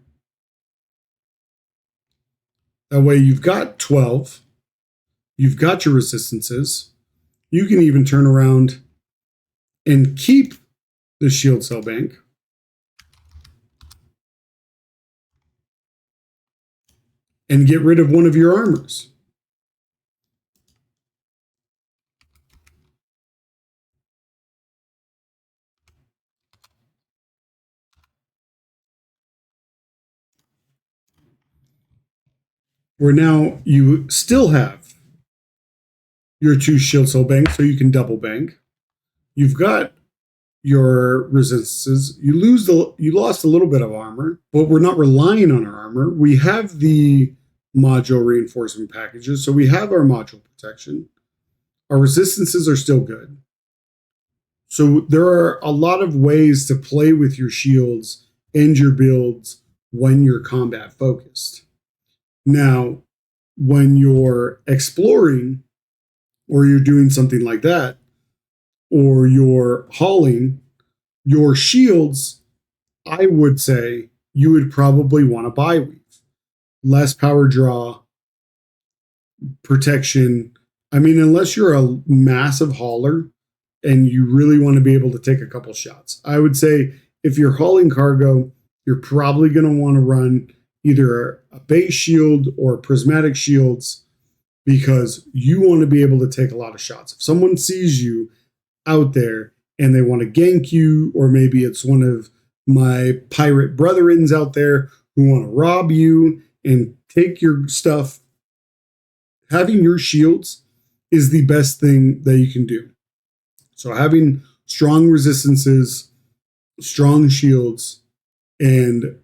That way you've got 12. You've got your resistances. You can even turn around and keep the shield cell bank. And get rid of one of your armors. Where now you still have your 2 shield cell banks, so you can double bank. You've got your resistances. You lost a little bit of armor, but we're not relying on our armor. We have the module reinforcement packages, so we have our module protection. Our resistances are still good. So there are a lot of ways to play with your shields and your builds when you're combat focused. Now, when you're exploring or you're doing something like that, or you're hauling, your shields, I would say you would probably want to Bi-Weave. Less power draw, protection. I mean, unless you're a massive hauler and you really want to be able to take a couple shots. I would say if you're hauling cargo, you're probably going to want to run either a base shield or prismatic shields because you want to be able to take a lot of shots. If someone sees you out there and they want to gank you, or maybe it's one of my pirate brethrens out there who want to rob you and take your stuff, having your shields is the best thing that you can do. So having strong resistances, strong shields, and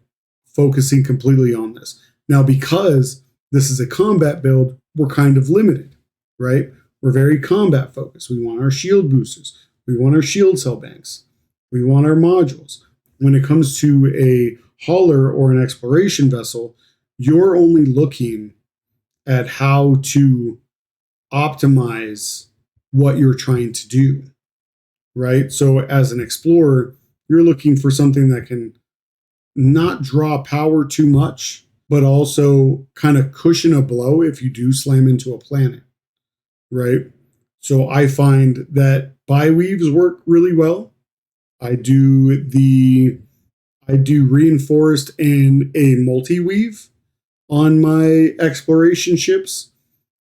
focusing completely on this. Now, because this is a combat build, we're kind of limited, right? We're very combat focused. We want our shield boosters. We want our shield cell banks. We want our modules. When it comes to a hauler or an exploration vessel, you're only looking at how to optimize what you're trying to do, right? So as an explorer, you're looking for something that can not draw power too much, but also kind of cushion a blow if you do slam into a planet, right? So I find that Bi-Weaves work really well. I do reinforced and a multi-weave on my exploration ships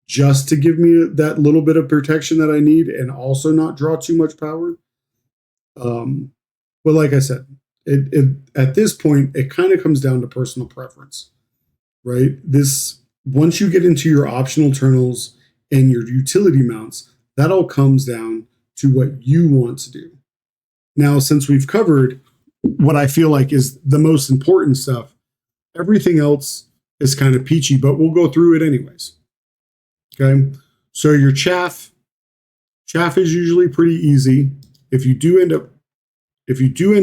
just to give me that little bit of protection that I need and also not draw too much power. But like I said, it at this point, it kind of comes down to personal preference, right? Once you get into your optional terminals and your utility mounts, that all comes down to what you want to do. Now, since we've covered what I feel like is the most important stuff, everything else is kind of peachy, but we'll go through it anyways. Okay, so your chaff is usually pretty easy. If you do end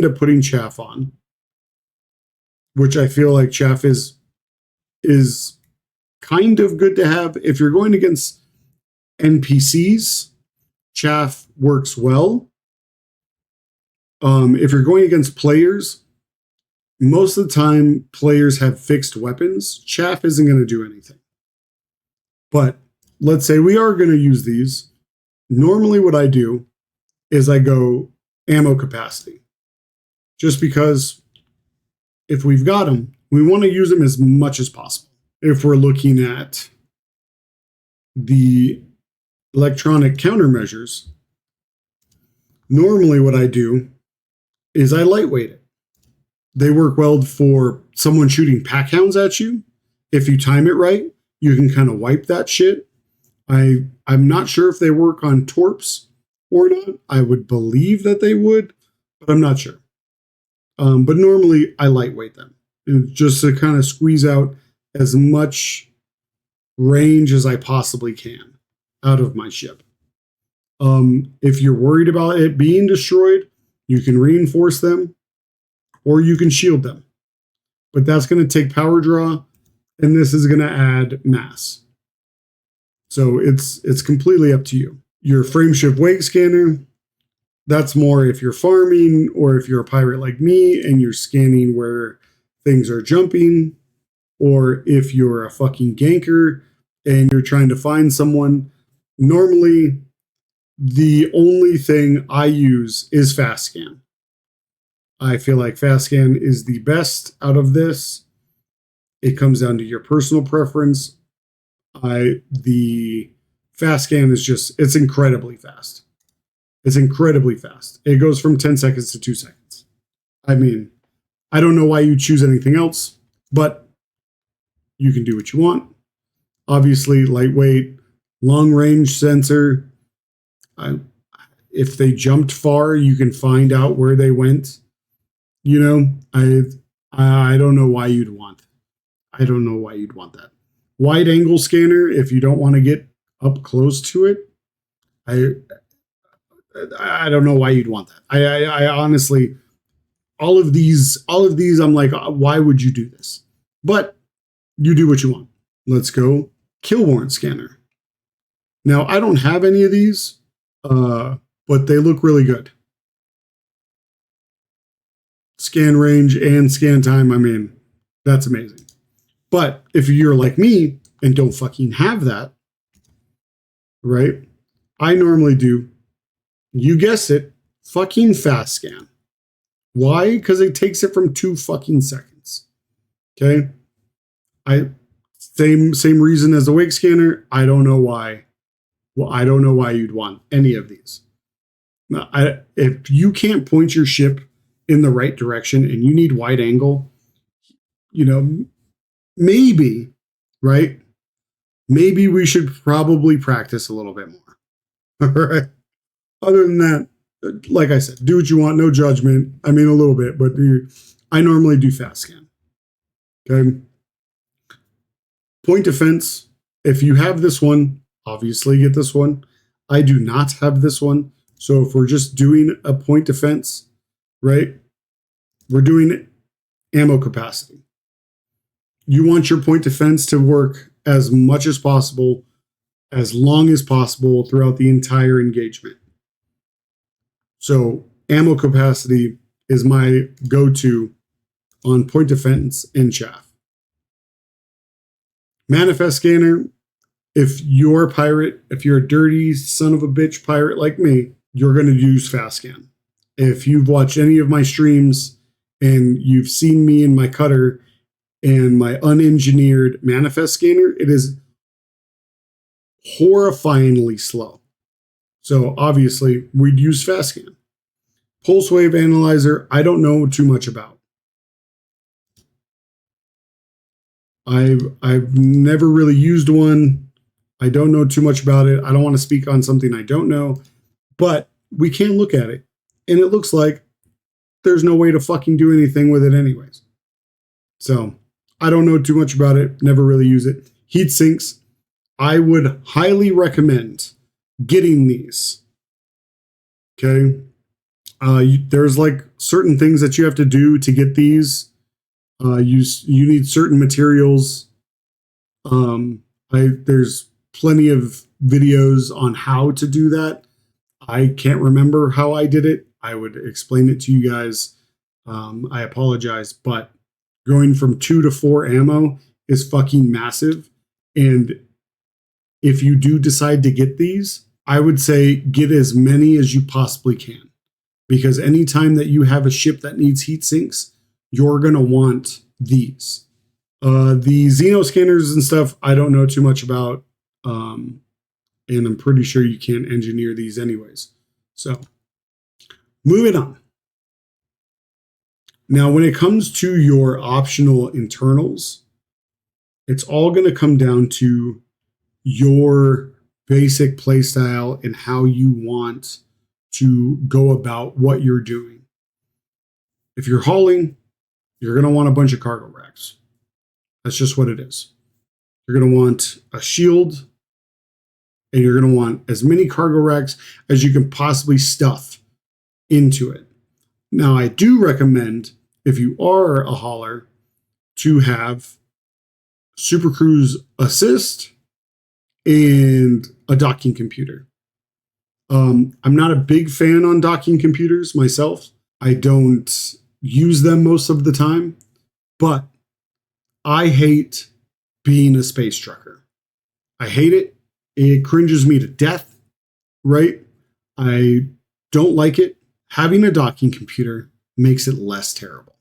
up putting chaff on, which I feel like chaff is kind of good to have if you're going against NPCs. Chaff works well. If you're going against players, most of the time players have fixed weapons. Chaff isn't going to do anything. But let's say we are going to use these. Normally what I do is I go ammo capacity. just because if we've got them, we want to use them as much as possible. If we're looking at the electronic countermeasures, normally what I do is I lightweight it. They work well for someone shooting pack hounds at you. If you time it right, you can kind of wipe that shit. I'm not sure if they work on torps or not. I would believe that they would, but I'm not sure. But normally I lightweight them, and just to kind of squeeze out as much range as I possibly can out of my ship. If you're worried about it being destroyed, you can reinforce them or you can shield them. But that's going to take power draw, and this is going to add mass. So it's completely up to you. Your frameshift wake scanner, that's more if you're farming or if you're a pirate like me and you're scanning where things are jumping, or if you're a fucking ganker and you're trying to find someone. Normally, the only thing I use is fast scan. I feel like fast scan is the best out of this. It comes down to your personal preference. The fast scan is just, it's incredibly fast. It's incredibly fast. It goes from 10 seconds to 2 seconds. I mean, I don't know why you choose anything else, but you can do what you want. Obviously, lightweight, long range sensor. If they jumped far, you can find out where they went. You know, I don't know why you'd want. I don't know why you'd want that. Wide angle scanner, if you don't want to get up close to it, I don't know why you'd want that. I honestly, all of these, I'm like, why would you do this? But you do what you want. Let's go kill warrant scanner. Now, I don't have any of these, but they look really good. Scan range and scan time, I mean, that's amazing. But if you're like me and don't fucking have that, right? I normally do, you guessed it, fucking fast scan. Why? Because it takes it from 2 fucking seconds. Okay? Same reason as the wake scanner. I don't know why. Well, I don't know why you'd want any of these. Now, if you can't point your ship in the right direction and you need wide angle, you know, maybe, right? Maybe we should probably practice a little bit more. All right. Other than that, like I said, do what you want, no judgment. I mean, a little bit, but I normally do fast scan. Okay. Point defense. If you have this one, obviously get this one. I do not have this one. So if we're just doing a point defense, right? We're doing ammo capacity. You want your point defense to work as much as possible, as long as possible throughout the entire engagement. So ammo capacity is my go-to on point defense and chaff. Manifest scanner, if you're a pirate, if you're a dirty son of a bitch pirate like me, you're going to use fast scan. If you've watched any of my streams and you've seen me in my cutter and my unengineered manifest scanner, it is horrifyingly slow. So obviously we'd use fast scan. Pulse wave analyzer, I don't know too much about. I've never really used one. I don't know too much about it. I don't want to speak on something I don't know, but we can look at it. And it looks like there's no way to fucking do anything with it anyways. So I don't know too much about it. Never really use it. Heat sinks. I would highly recommend getting these. Okay. There's like certain things that you have to do to get these. You need certain materials. There's plenty of videos on how to do that. I can't remember how I did it. I would explain it to you guys. I apologize, but going from 2 to 4 ammo is fucking massive. And if you do decide to get these, I would say get as many as you possibly can. because anytime that you have a ship that needs heat sinks, you're going to want these. The Xeno scanners and stuff, I don't know too much about, and I'm pretty sure you can't engineer these anyways. So, moving on. Now, when it comes to your optional internals, it's all going to come down to your basic playstyle and how you want to go about what you're doing. If you're hauling, you're going to want a bunch of cargo racks. That's just what it is. You're going to want a shield, and you're going to want as many cargo racks as you can possibly stuff into it. Now, I do recommend, if you are a hauler, to have Super Cruise Assist and a docking computer. I'm not a big fan on docking computers myself. I don't use them most of the time, but I hate being a space trucker. I hate it. It cringes me to death, right? I don't like it. Having a docking computer makes it less terrible.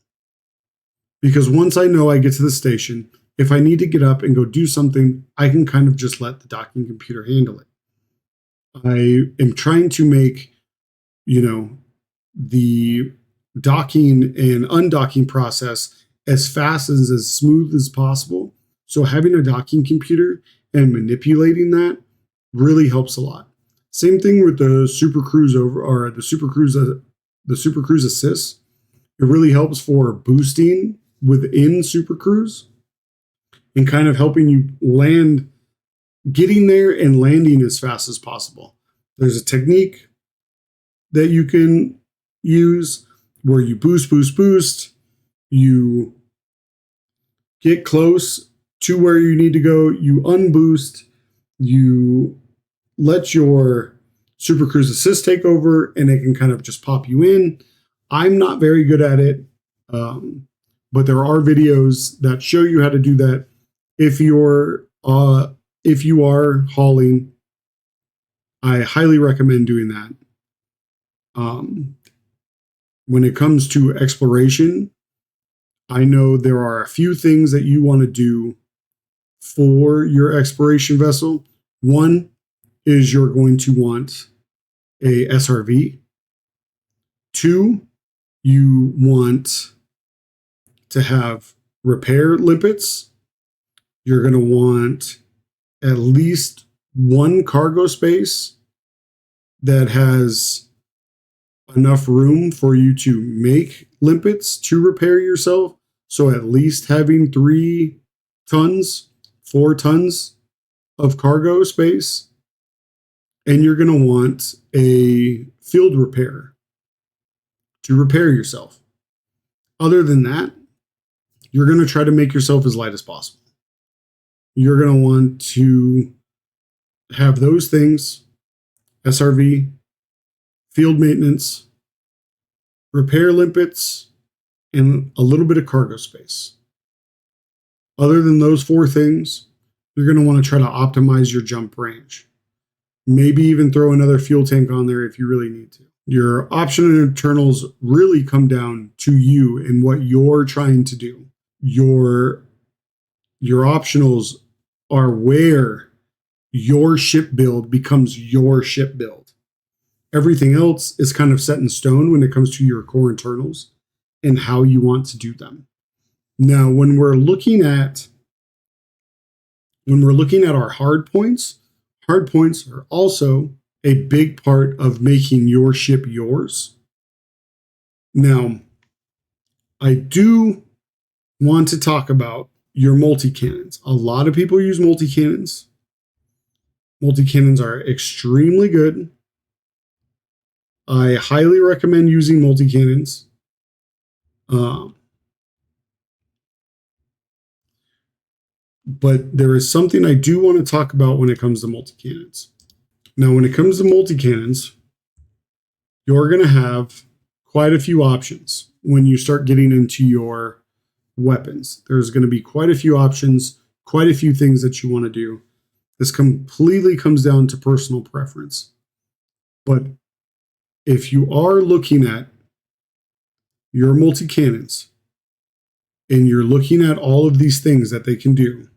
Because once I know I get to the station, if I need to get up and go do something, I can kind of just let the docking computer handle it. I am trying to make, the docking and undocking process as fast and as smooth as possible. So having a docking computer and manipulating that really helps a lot. Same thing with the Super Cruise the Super Cruise Assist. It really helps for boosting within Super Cruise and kind of helping you land, getting there and landing as fast as possible. There's a technique that you can use where you boost, you get close to where you need to go, you unboost, you let your Super Cruise Assist take over, and it can kind of just pop you in. I'm not very good at it, but there are videos that show you how to do that. If you are hauling, I highly recommend doing that. When it comes to exploration, I know there are a few things that you want to do for your exploration vessel. One is you're going to want a SRV. Two, you want to have repair limpets. You're going to want at least one cargo space that has enough room for you to make limpets to repair yourself. So at least having 4 tons of cargo space. And you're going to want a field repair to repair yourself. Other than that, you're going to try to make yourself as light as possible. You're going to want to have those things: SRV, field maintenance, repair limpets, and a little bit of cargo space. Other than those 4 things, you're going to want to try to optimize your jump range. Maybe even throw another fuel tank on there if you really need to. Your optional internals really come down to you and what you're trying to do. Your optionals are where your ship build becomes your ship build. Everything else is kind of set in stone when it comes to your core internals and how you want to do them. Now, when we're looking at our hard points are also a big part of making your ship yours. Now, I do want to talk about your multi-cannons. A lot of people use multi-cannons. Multi-cannons are extremely good. I highly recommend using multi-cannons. But there is something I do want to talk about when it comes to multi-cannons. Now, when it comes to multi-cannons, you're going to have quite a few options when you start getting into your weapons. There's going to be quite a few options, quite a few things that you want to do. This completely comes down to personal preference. But if you are looking at your multi-cannons and you're looking at all of these things that they can do,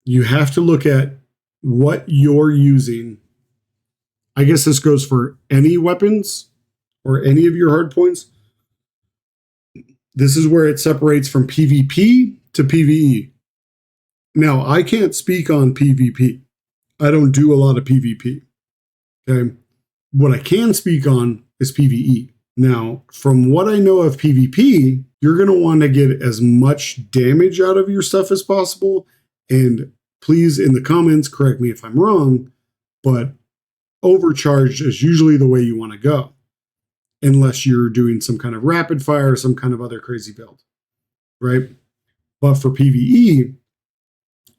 you have to look at what you're using. I guess this goes for any weapons or any of your hard points. This is where it separates from PvP to PvE. Now, I can't speak on PvP. I don't do a lot of PvP. Okay. What I can speak on is PvE. Now, from what I know of PvP, you're going to want to get as much damage out of your stuff as possible. And please, in the comments, correct me if I'm wrong, but overcharged is usually the way you want to go, unless you're doing some kind of rapid fire or some kind of other crazy build, right? But for PvE,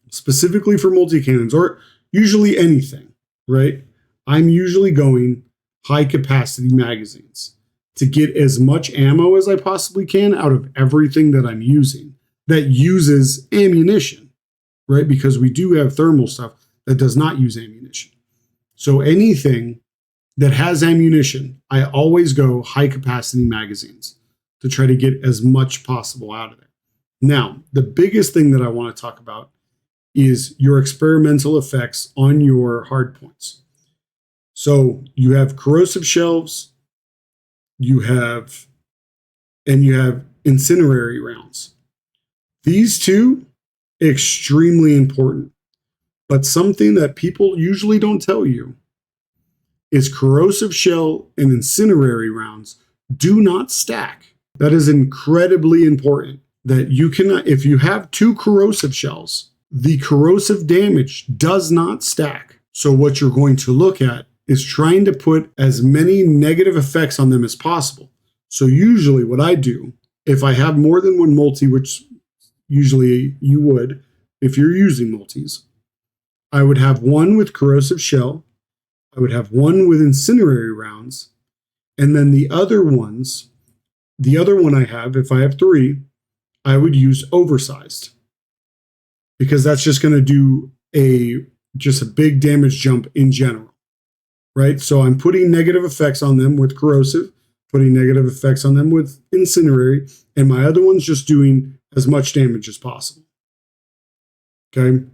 specifically for multi-cannons, or usually anything, right? I'm usually going high capacity magazines to get as much ammo as I possibly can out of everything that I'm using that uses ammunition, right? Because we do have thermal stuff that does not use ammunition. So anything that has ammunition, I always go high capacity magazines to try to get as much possible out of it. Now, the biggest thing that I want to talk about is your experimental effects on your hard points. So you have corrosive shells, you have incendiary rounds. These two, extremely important. But something that people usually don't tell you is corrosive shell and incendiary rounds do not stack. That is incredibly important. That you cannot, if you have two corrosive shells, the corrosive damage does not stack. So what you're going to look at is trying to put as many negative effects on them as possible. So usually what I do, if I have more than one multi, which usually you would if you're using multis, I would have one with corrosive shell, I would have one with incendiary rounds, and then the other one I have, if I have three, I would use oversized, because that's just going to do just a big damage jump in general, right? So I'm putting negative effects on them with corrosive, putting negative effects on them with incendiary, and my other one's just doing as much damage as possible. Okay? And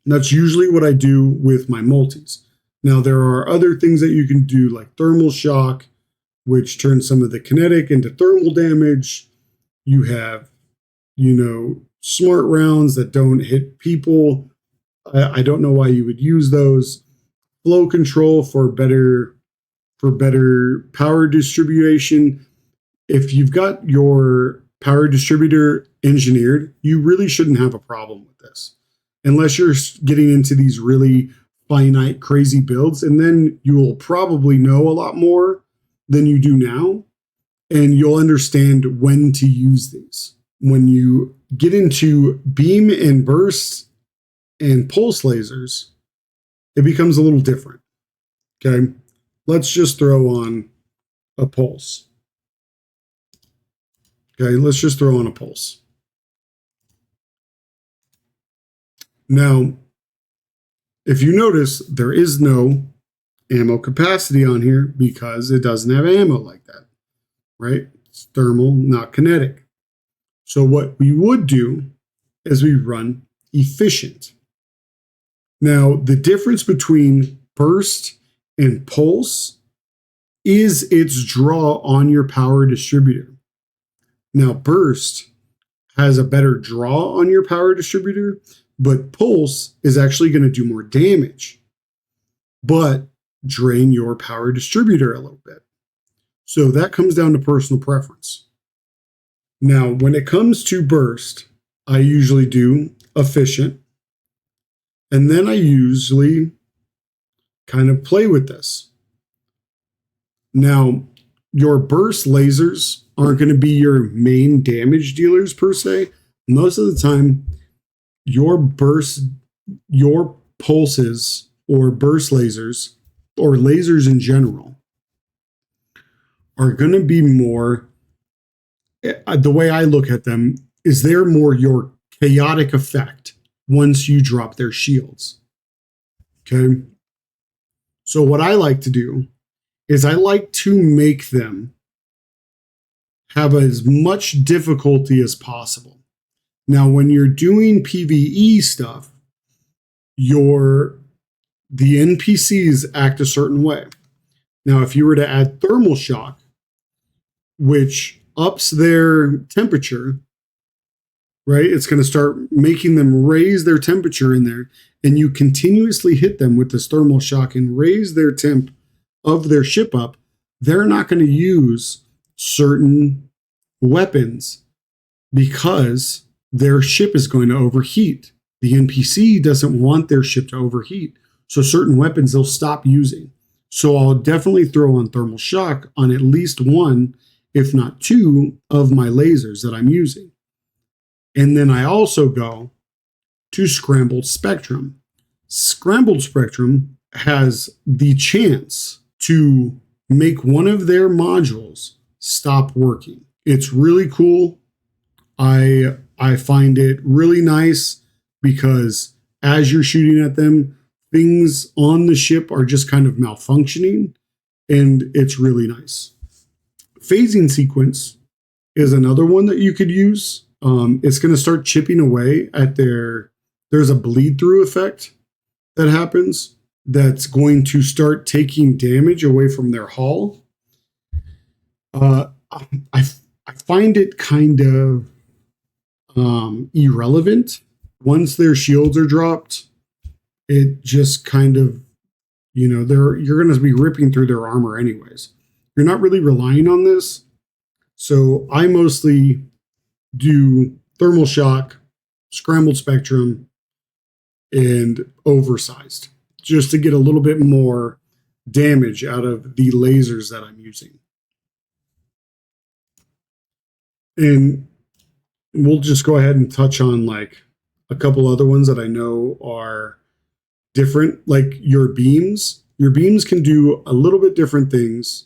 that's usually what I do with my multis. Now, there are other things that you can do, like thermal shock, which turns some of the kinetic into thermal damage. You have, smart rounds that don't hit people. I don't know why you would use those. Flow control for better power distribution. If you've got your power distributor engineered, you really shouldn't have a problem with this, unless you're getting into these really finite, crazy builds, and then you will probably know a lot more than you do now, and you'll understand when to use these. When you get into beam and burst and pulse lasers, it becomes a little different. Okay, let's just throw on a pulse. Okay, let's just throw on a pulse. Now, if you notice, there is no ammo capacity on here because it doesn't have ammo like that, right? It's thermal, not kinetic. So what we would do is we run efficient. Now, the difference between burst and pulse is its draw on your power distributor. Now, burst has a better draw on your power distributor, but pulse is actually going to do more damage, but drain your power distributor a little bit. So that comes down to personal preference. Now, when it comes to burst, I usually do efficient, and then I usually kind of play with this. Now, your burst lasers aren't going to be your main damage dealers per se. Most of the time, your pulses or burst lasers, or lasers in general, are going to be more, the way I look at them is they're more your chaotic effect once you drop their shields. Okay. So what I like to do is I like to make them have as much difficulty as possible. Now, when you're doing PvE stuff, the NPCs act a certain way. Now, if you were to add thermal shock, which ups their temperature, right? It's going to start making them raise their temperature in there, and you continuously hit them with this thermal shock and raise their temp of their ship up. They're not going to use certain weapons because their ship is going to overheat. The NPC doesn't want their ship to overheat. So certain weapons they'll stop using. So I'll definitely throw on thermal shock on at least one, if not two, of my lasers that I'm using. And then I also go to Scrambled Spectrum. Scrambled Spectrum has the chance to make one of their modules stop working. It's really cool. I find it really nice because as you're shooting at them, things on the ship are just kind of malfunctioning, and it's really nice. Phasing sequence is another one that you could use. It's going to start chipping away at there's a bleed through effect that happens that's going to start taking damage away from their hull. I find it kind of irrelevant. Once their shields are dropped, it just kind of, you're going to be ripping through their armor anyways. You're not really relying on this. So I mostly do thermal shock, scrambled spectrum, and oversized, just to get a little bit more damage out of the lasers that I'm using. And we'll just go ahead and touch on like a couple other ones that I know are different, like your beams. Your beams can do a little bit different things.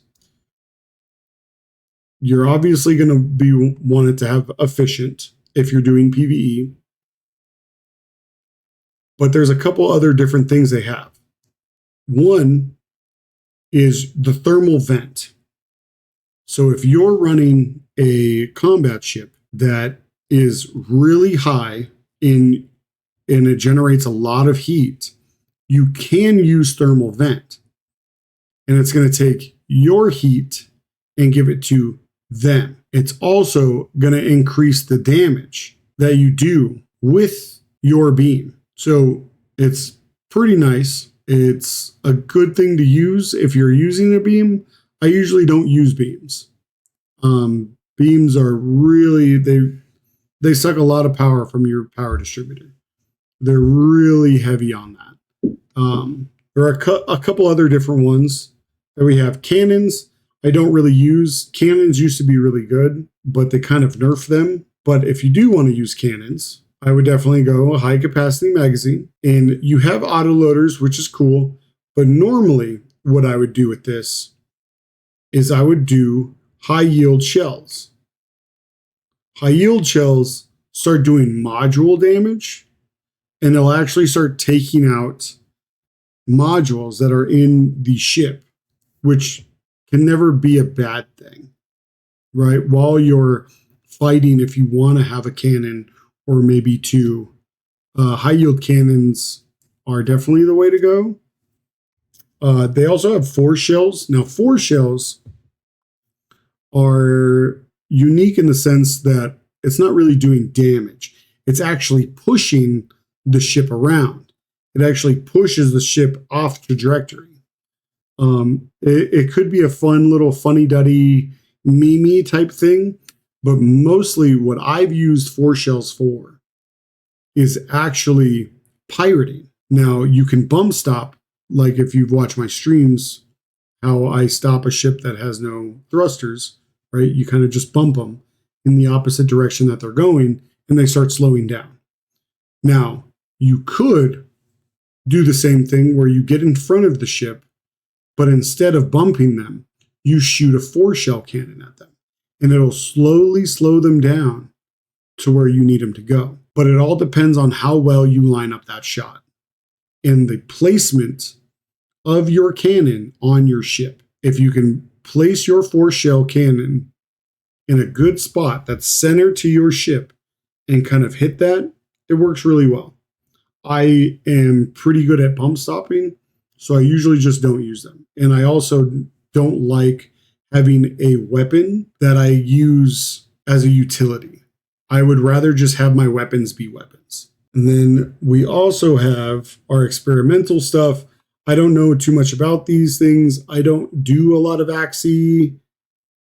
You're obviously going to be wanted to have efficient if you're doing PvE. But there's a couple other different things they have. One is the thermal vent. So if you're running a combat ship that is really high and it generates a lot of heat, you can use thermal vent. And it's going to take your heat and give it to them. It's also going to increase the damage that you do with your beam. So it's pretty nice. It's a good thing to use if you're using a beam. I usually don't use beams. Beams are really, they suck a lot of power from your power distributor. They're really heavy on that. There are a couple other different ones that we have. Cannons, I don't really use. Cannons used to be really good, but they kind of nerfed them. But if you do want to use cannons, I would definitely go a high capacity magazine. And you have autoloaders, which is cool. But normally what I would do with this is I would do high yield shells. High yield shells start doing module damage, and they'll actually start taking out modules that are in the ship, which can never be a bad thing, right? While you're fighting, if you want to have a cannon or maybe two, high yield cannons are definitely the way to go. They also have force shells. Now, force shells are unique in the sense that it's not really doing damage. It's actually pushing the ship around. It actually pushes the ship off trajectory. It could be a fun little funny-duddy meme type thing, but mostly what I've used force shells for is actually pirating. Now, you can bump stop, like if you've watched my streams, how I stop a ship that has no thrusters, right? You kind of just bump them in the opposite direction that they're going, and they start slowing down. Now, you could do the same thing where you get in front of the ship, but instead of bumping them, you shoot a force shell cannon at them, and it'll slowly slow them down to where you need them to go. But it all depends on how well you line up that shot and the placement of your cannon on your ship. if you can place your 4-shell cannon in a good spot that's center to your ship and kind of hit that, it works really well. I am pretty good at pump stopping, so I usually just don't use them. And I also don't like having a weapon that I use as a utility. I would rather just have my weapons be weapons. And then we also have our experimental stuff. I don't know too much about these things. I don't do a lot of Axii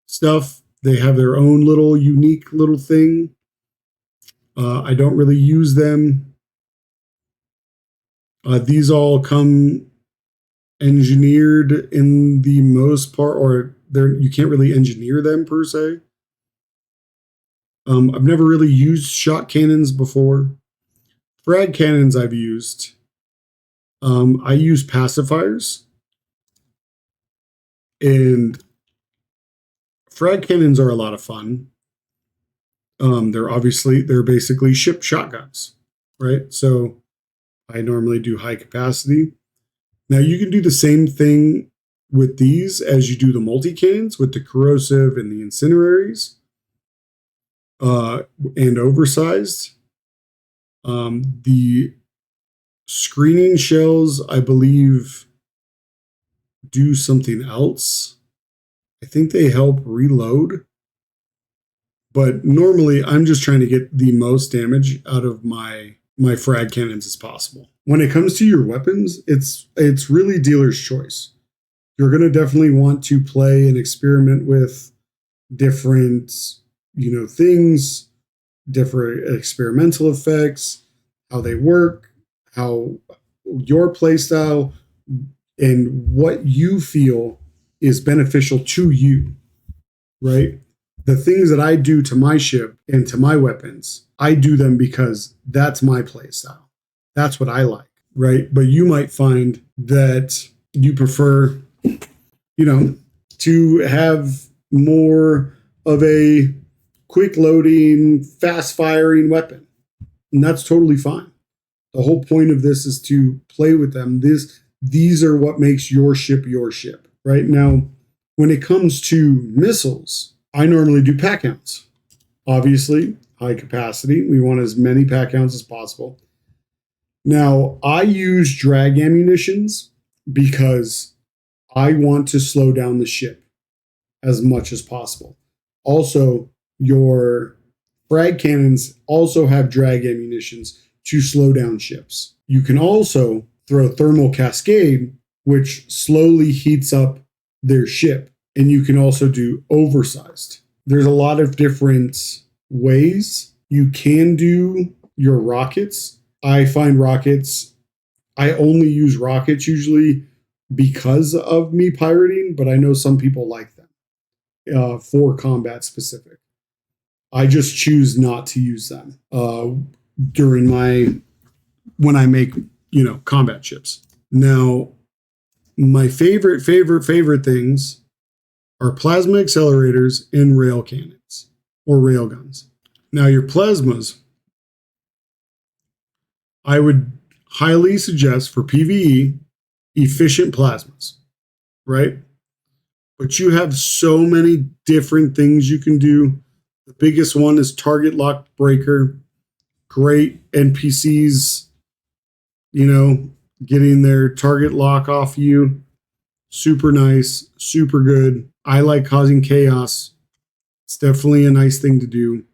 stuff. They have their own little unique little thing. I don't really use them. These all come engineered in the most part, or you can't really engineer them per se. I've never really used shot cannons before. Frag cannons I've used. I use pacifiers. And frag cannons are a lot of fun. They're basically ship shotguns, right? So I normally do high capacity. Now you can do the same thing with these as you do the multi-cannons with the corrosive and the incendiaries, and oversized. The screening shells, I believe, do something else. I think they help reload. But normally, I'm just trying to get the most damage out of my frag cannons as possible. When it comes to your weapons, it's really dealer's choice. You're going to definitely want to play and experiment with different, things, different experimental effects, how they work, how your playstyle, and what you feel is beneficial to you, right? The things that I do to my ship and to my weapons, I do them because that's my playstyle. That's what I like, right? But you might find that you prefer, to have more of a quick loading, fast firing weapon. And that's totally fine. The whole point of this is to play with them. These are what makes your ship, right? Now, when it comes to missiles, I normally do pack counts. Obviously, high capacity. We want as many pack counts as possible. Now, I use drag ammunitions because I want to slow down the ship as much as possible. Also, your frag cannons also have drag ammunitions to slow down ships. You can also throw thermal cascade, which slowly heats up their ship. And you can also do oversized. There's a lot of different ways you can do your rockets. I find rockets, I only use rockets usually because of me pirating, but I know some people like them for combat specific. I just choose not to use them when I make, combat ships. Now, my favorite things are plasma accelerators and rail cannons or rail guns. Now, your plasmas, I would highly suggest for PvE efficient plasmas, right? But you have so many different things you can do. The biggest one is target lock breaker. Great NPCs, getting their target lock off you. Super nice, super good. I like causing chaos. It's definitely a nice thing to do.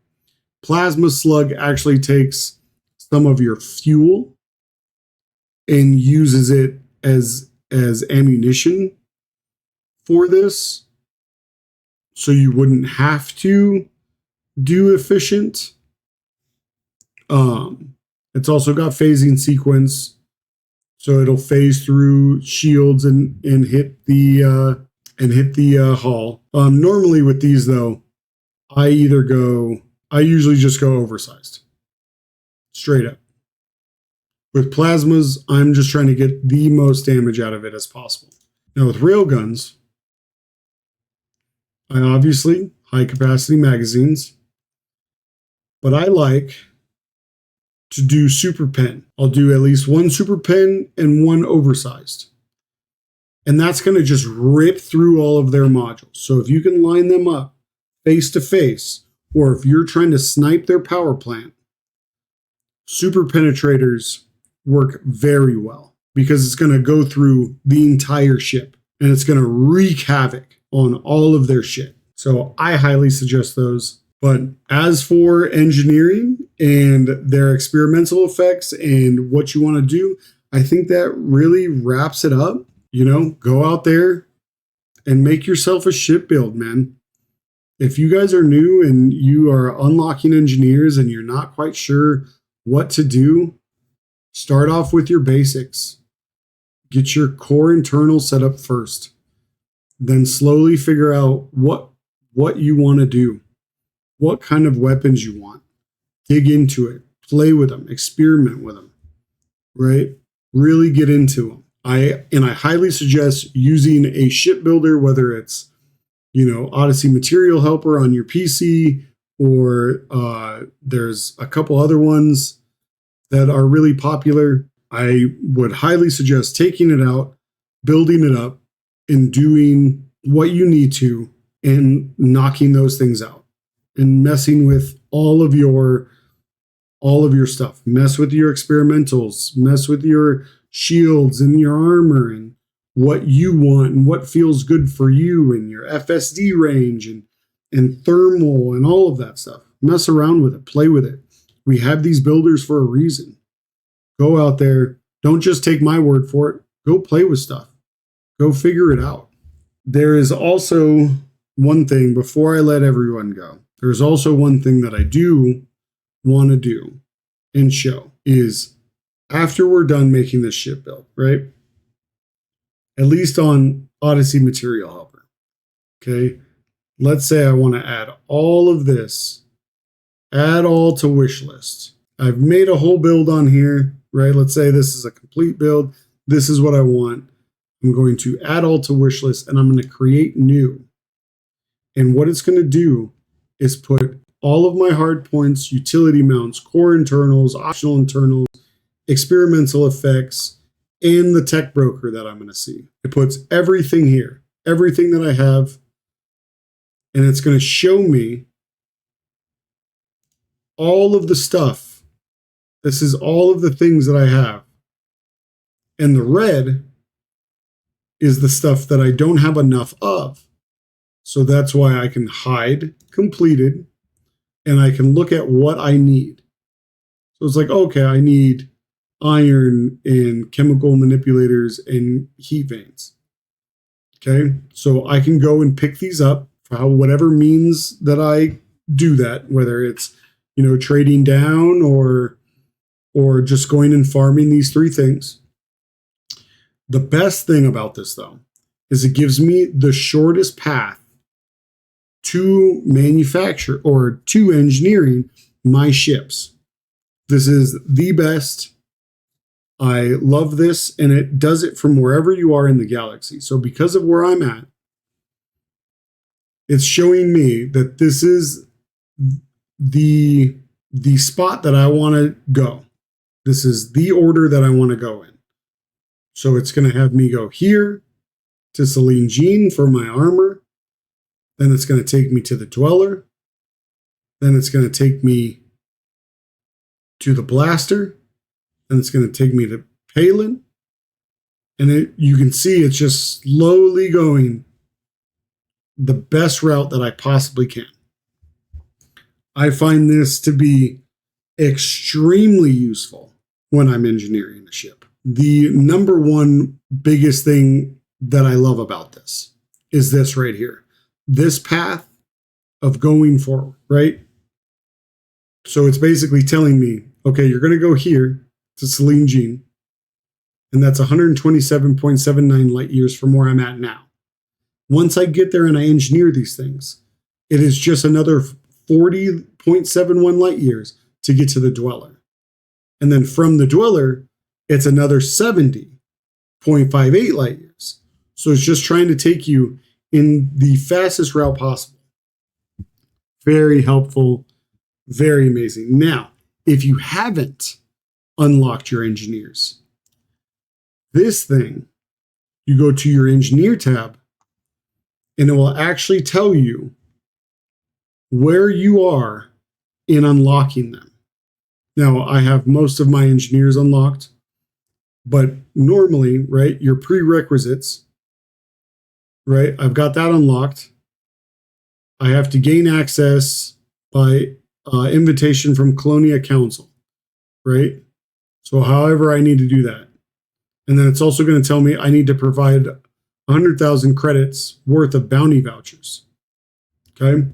Plasma slug actually takes some of your fuel and uses it as ammunition for this. So you wouldn't have to do efficient. It's also got phasing sequence. So it'll phase through shields and hit the hull. Normally with these though, I usually just go oversized. Straight up. With plasmas, I'm just trying to get the most damage out of it as possible. Now with railguns, I obviously high capacity magazines, but I like to do super pen. I'll do at least one super pen and one oversized. And that's going to just rip through all of their modules. So if you can line them up face to face, or if you're trying to snipe their power plant, super penetrators work very well because it's going to go through the entire ship and it's going to wreak havoc on all of their shit. So I highly suggest those. But as for engineering and their experimental effects and what you want to do, I think that really wraps it up. You know, go out there and make yourself a ship build, man. If you guys are new and you are unlocking engineers and you're not quite sure what to do, start off with your basics. Get your core internal set up first. Then slowly figure out what you want to do. What kind of weapons you want. Dig into it. Play with them. Experiment with them. Right? Really get into them. I highly suggest using a shipbuilder, whether it's, Odyssey Material Helper on your PC, or there's a couple other ones that are really popular. I would highly suggest taking it out, building it up, and doing what you need to, and knocking those things out, and messing with all of your stuff. Mess with your experimentals, mess with your shields and your armor and what you want and what feels good for you and your FSD range and thermal and all of that stuff. Mess around with it, play with it. We have these builders for a reason. Go out there. Don't just take my word for it. Go play with stuff. Go figure it out. There is also one thing before I let everyone go. There's also one thing that I do want to do and show is after we're done making this ship build, right? At least on Odyssey Material Helper. Okay. Let's say I want to add all of this, add all to wish list. I've made a whole build on here, right? Let's say this is a complete build. This is what I want. I'm going to add all to wish list and I'm going to create new. And what it's going to do is put all of my hard points, utility mounts, core internals, optional internals, experimental effects, and the tech broker that I'm going to see. It puts everything here, everything that I have, and it's going to show me all of the stuff. This is all of the things that I have. And the red is the stuff that I don't have enough of. So that's why I can hide completed and I can look at what I need. So it's like, okay, I need iron and chemical manipulators and heat vanes. Okay, so I can go and pick these up for whatever means that I do that, whether it's, trading down or just going and farming these three things. The best thing about this, though, is it gives me the shortest path to manufacture or to engineering my ships. This is the best. I love this, and it does it from wherever you are in the galaxy. So because of where I'm at, it's showing me that this is the spot that I want to go. This is the order that I want to go in. So it's going to have me go here to Celine Jean for my armor. Then it's going to take me to the Dweller. Then it's going to take me to the Blaster. Then it's going to take me to Palin. And you can see it's just slowly going the best route that I possibly can. I find this to be extremely useful when I'm engineering a ship. The number one biggest thing that I love about this is this right here. This path of going forward, right? So it's basically telling me, okay, you're going to go here to Celine Jean, and that's 127.79 light years from where I'm at now. Once I get there and I engineer these things, it is just another 40.71 light years to get to the Dweller. And then from the Dweller, it's another 70.58 light years. So it's just trying to take you in the fastest route possible. Very helpful, very amazing. Now, if you haven't unlocked your engineers, this thing, you go to your engineer tab, and it will actually tell you where you are in unlocking them. Now, I have most of my engineers unlocked, but normally, right, your prerequisites, right, I've got that unlocked. I have to gain access by invitation from Colonia Council, right? So however I need to do that. And then it's also going to tell me I need to provide 100,000 credits worth of bounty vouchers. Okay.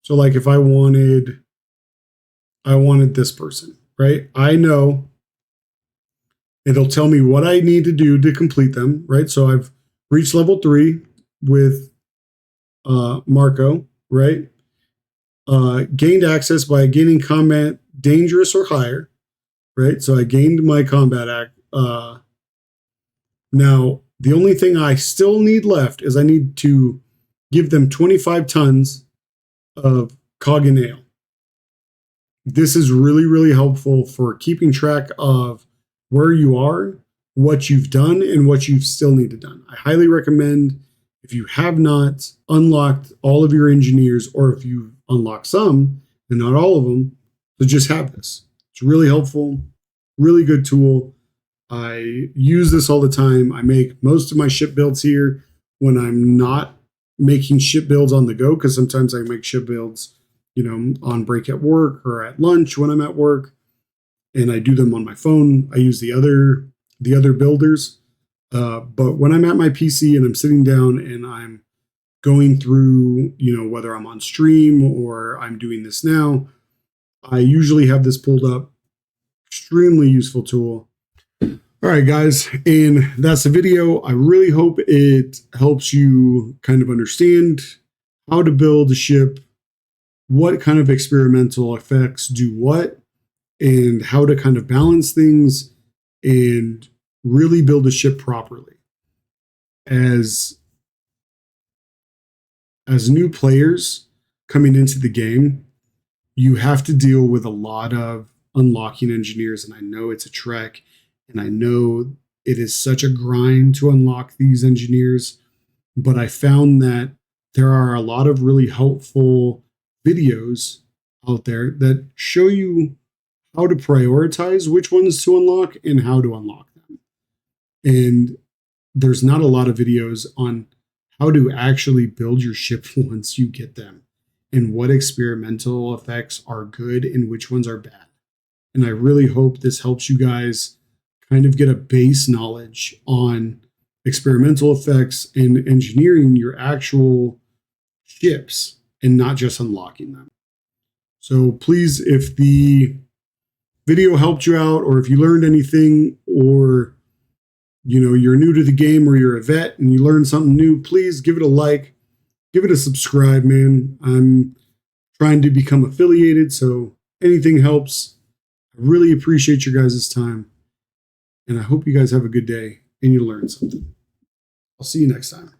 So like if I wanted this person, right? I know it'll tell me what I need to do to complete them, right? So I've reached level 3 with Marco, right? Gained access by gaining combat dangerous or higher, right? So I gained my combat act. Now, the only thing I still need left is I need to give them 25 tons of cog and nail. This is really, really helpful for keeping track of where you are, what you've done, and what you still need to done. I highly recommend, if you have not unlocked all of your engineers, or if you've unlocked some and not all of them, to just have this. It's really helpful, really good tool. I use this all the time. I make most of my ship builds here when I'm not making ship builds on the go, because sometimes I make ship builds, on break at work or at lunch when I'm at work, and I do them on my phone. I use the other builders. But when I'm at my PC and I'm sitting down and I'm going through, whether I'm on stream or I'm doing this now, I usually have this pulled up. Extremely useful tool. All right, guys, and that's the video. I really hope it helps you kind of understand how to build a ship, what kind of experimental effects do what, and how to kind of balance things and really build a ship properly. As new players coming into the game, you have to deal with a lot of unlocking engineers, and I know it's a trek, and I know it is such a grind to unlock these engineers, but I found that there are a lot of really helpful videos out there that show you how to prioritize which ones to unlock and how to unlock them. And there's not a lot of videos on how to actually build your ship once you get them, and what experimental effects are good and which ones are bad. And I really hope this helps you guys kind of get a base knowledge on experimental effects and engineering your actual ships and not just unlocking them. So please, if the video helped you out, or if you learned anything, or you're new to the game, or you're a vet and you learned something new, please give it a like, give it a subscribe, man. I'm trying to become affiliated, so anything helps. I really appreciate your guys' time, and I hope you guys have a good day and you learn something. I'll see you next time.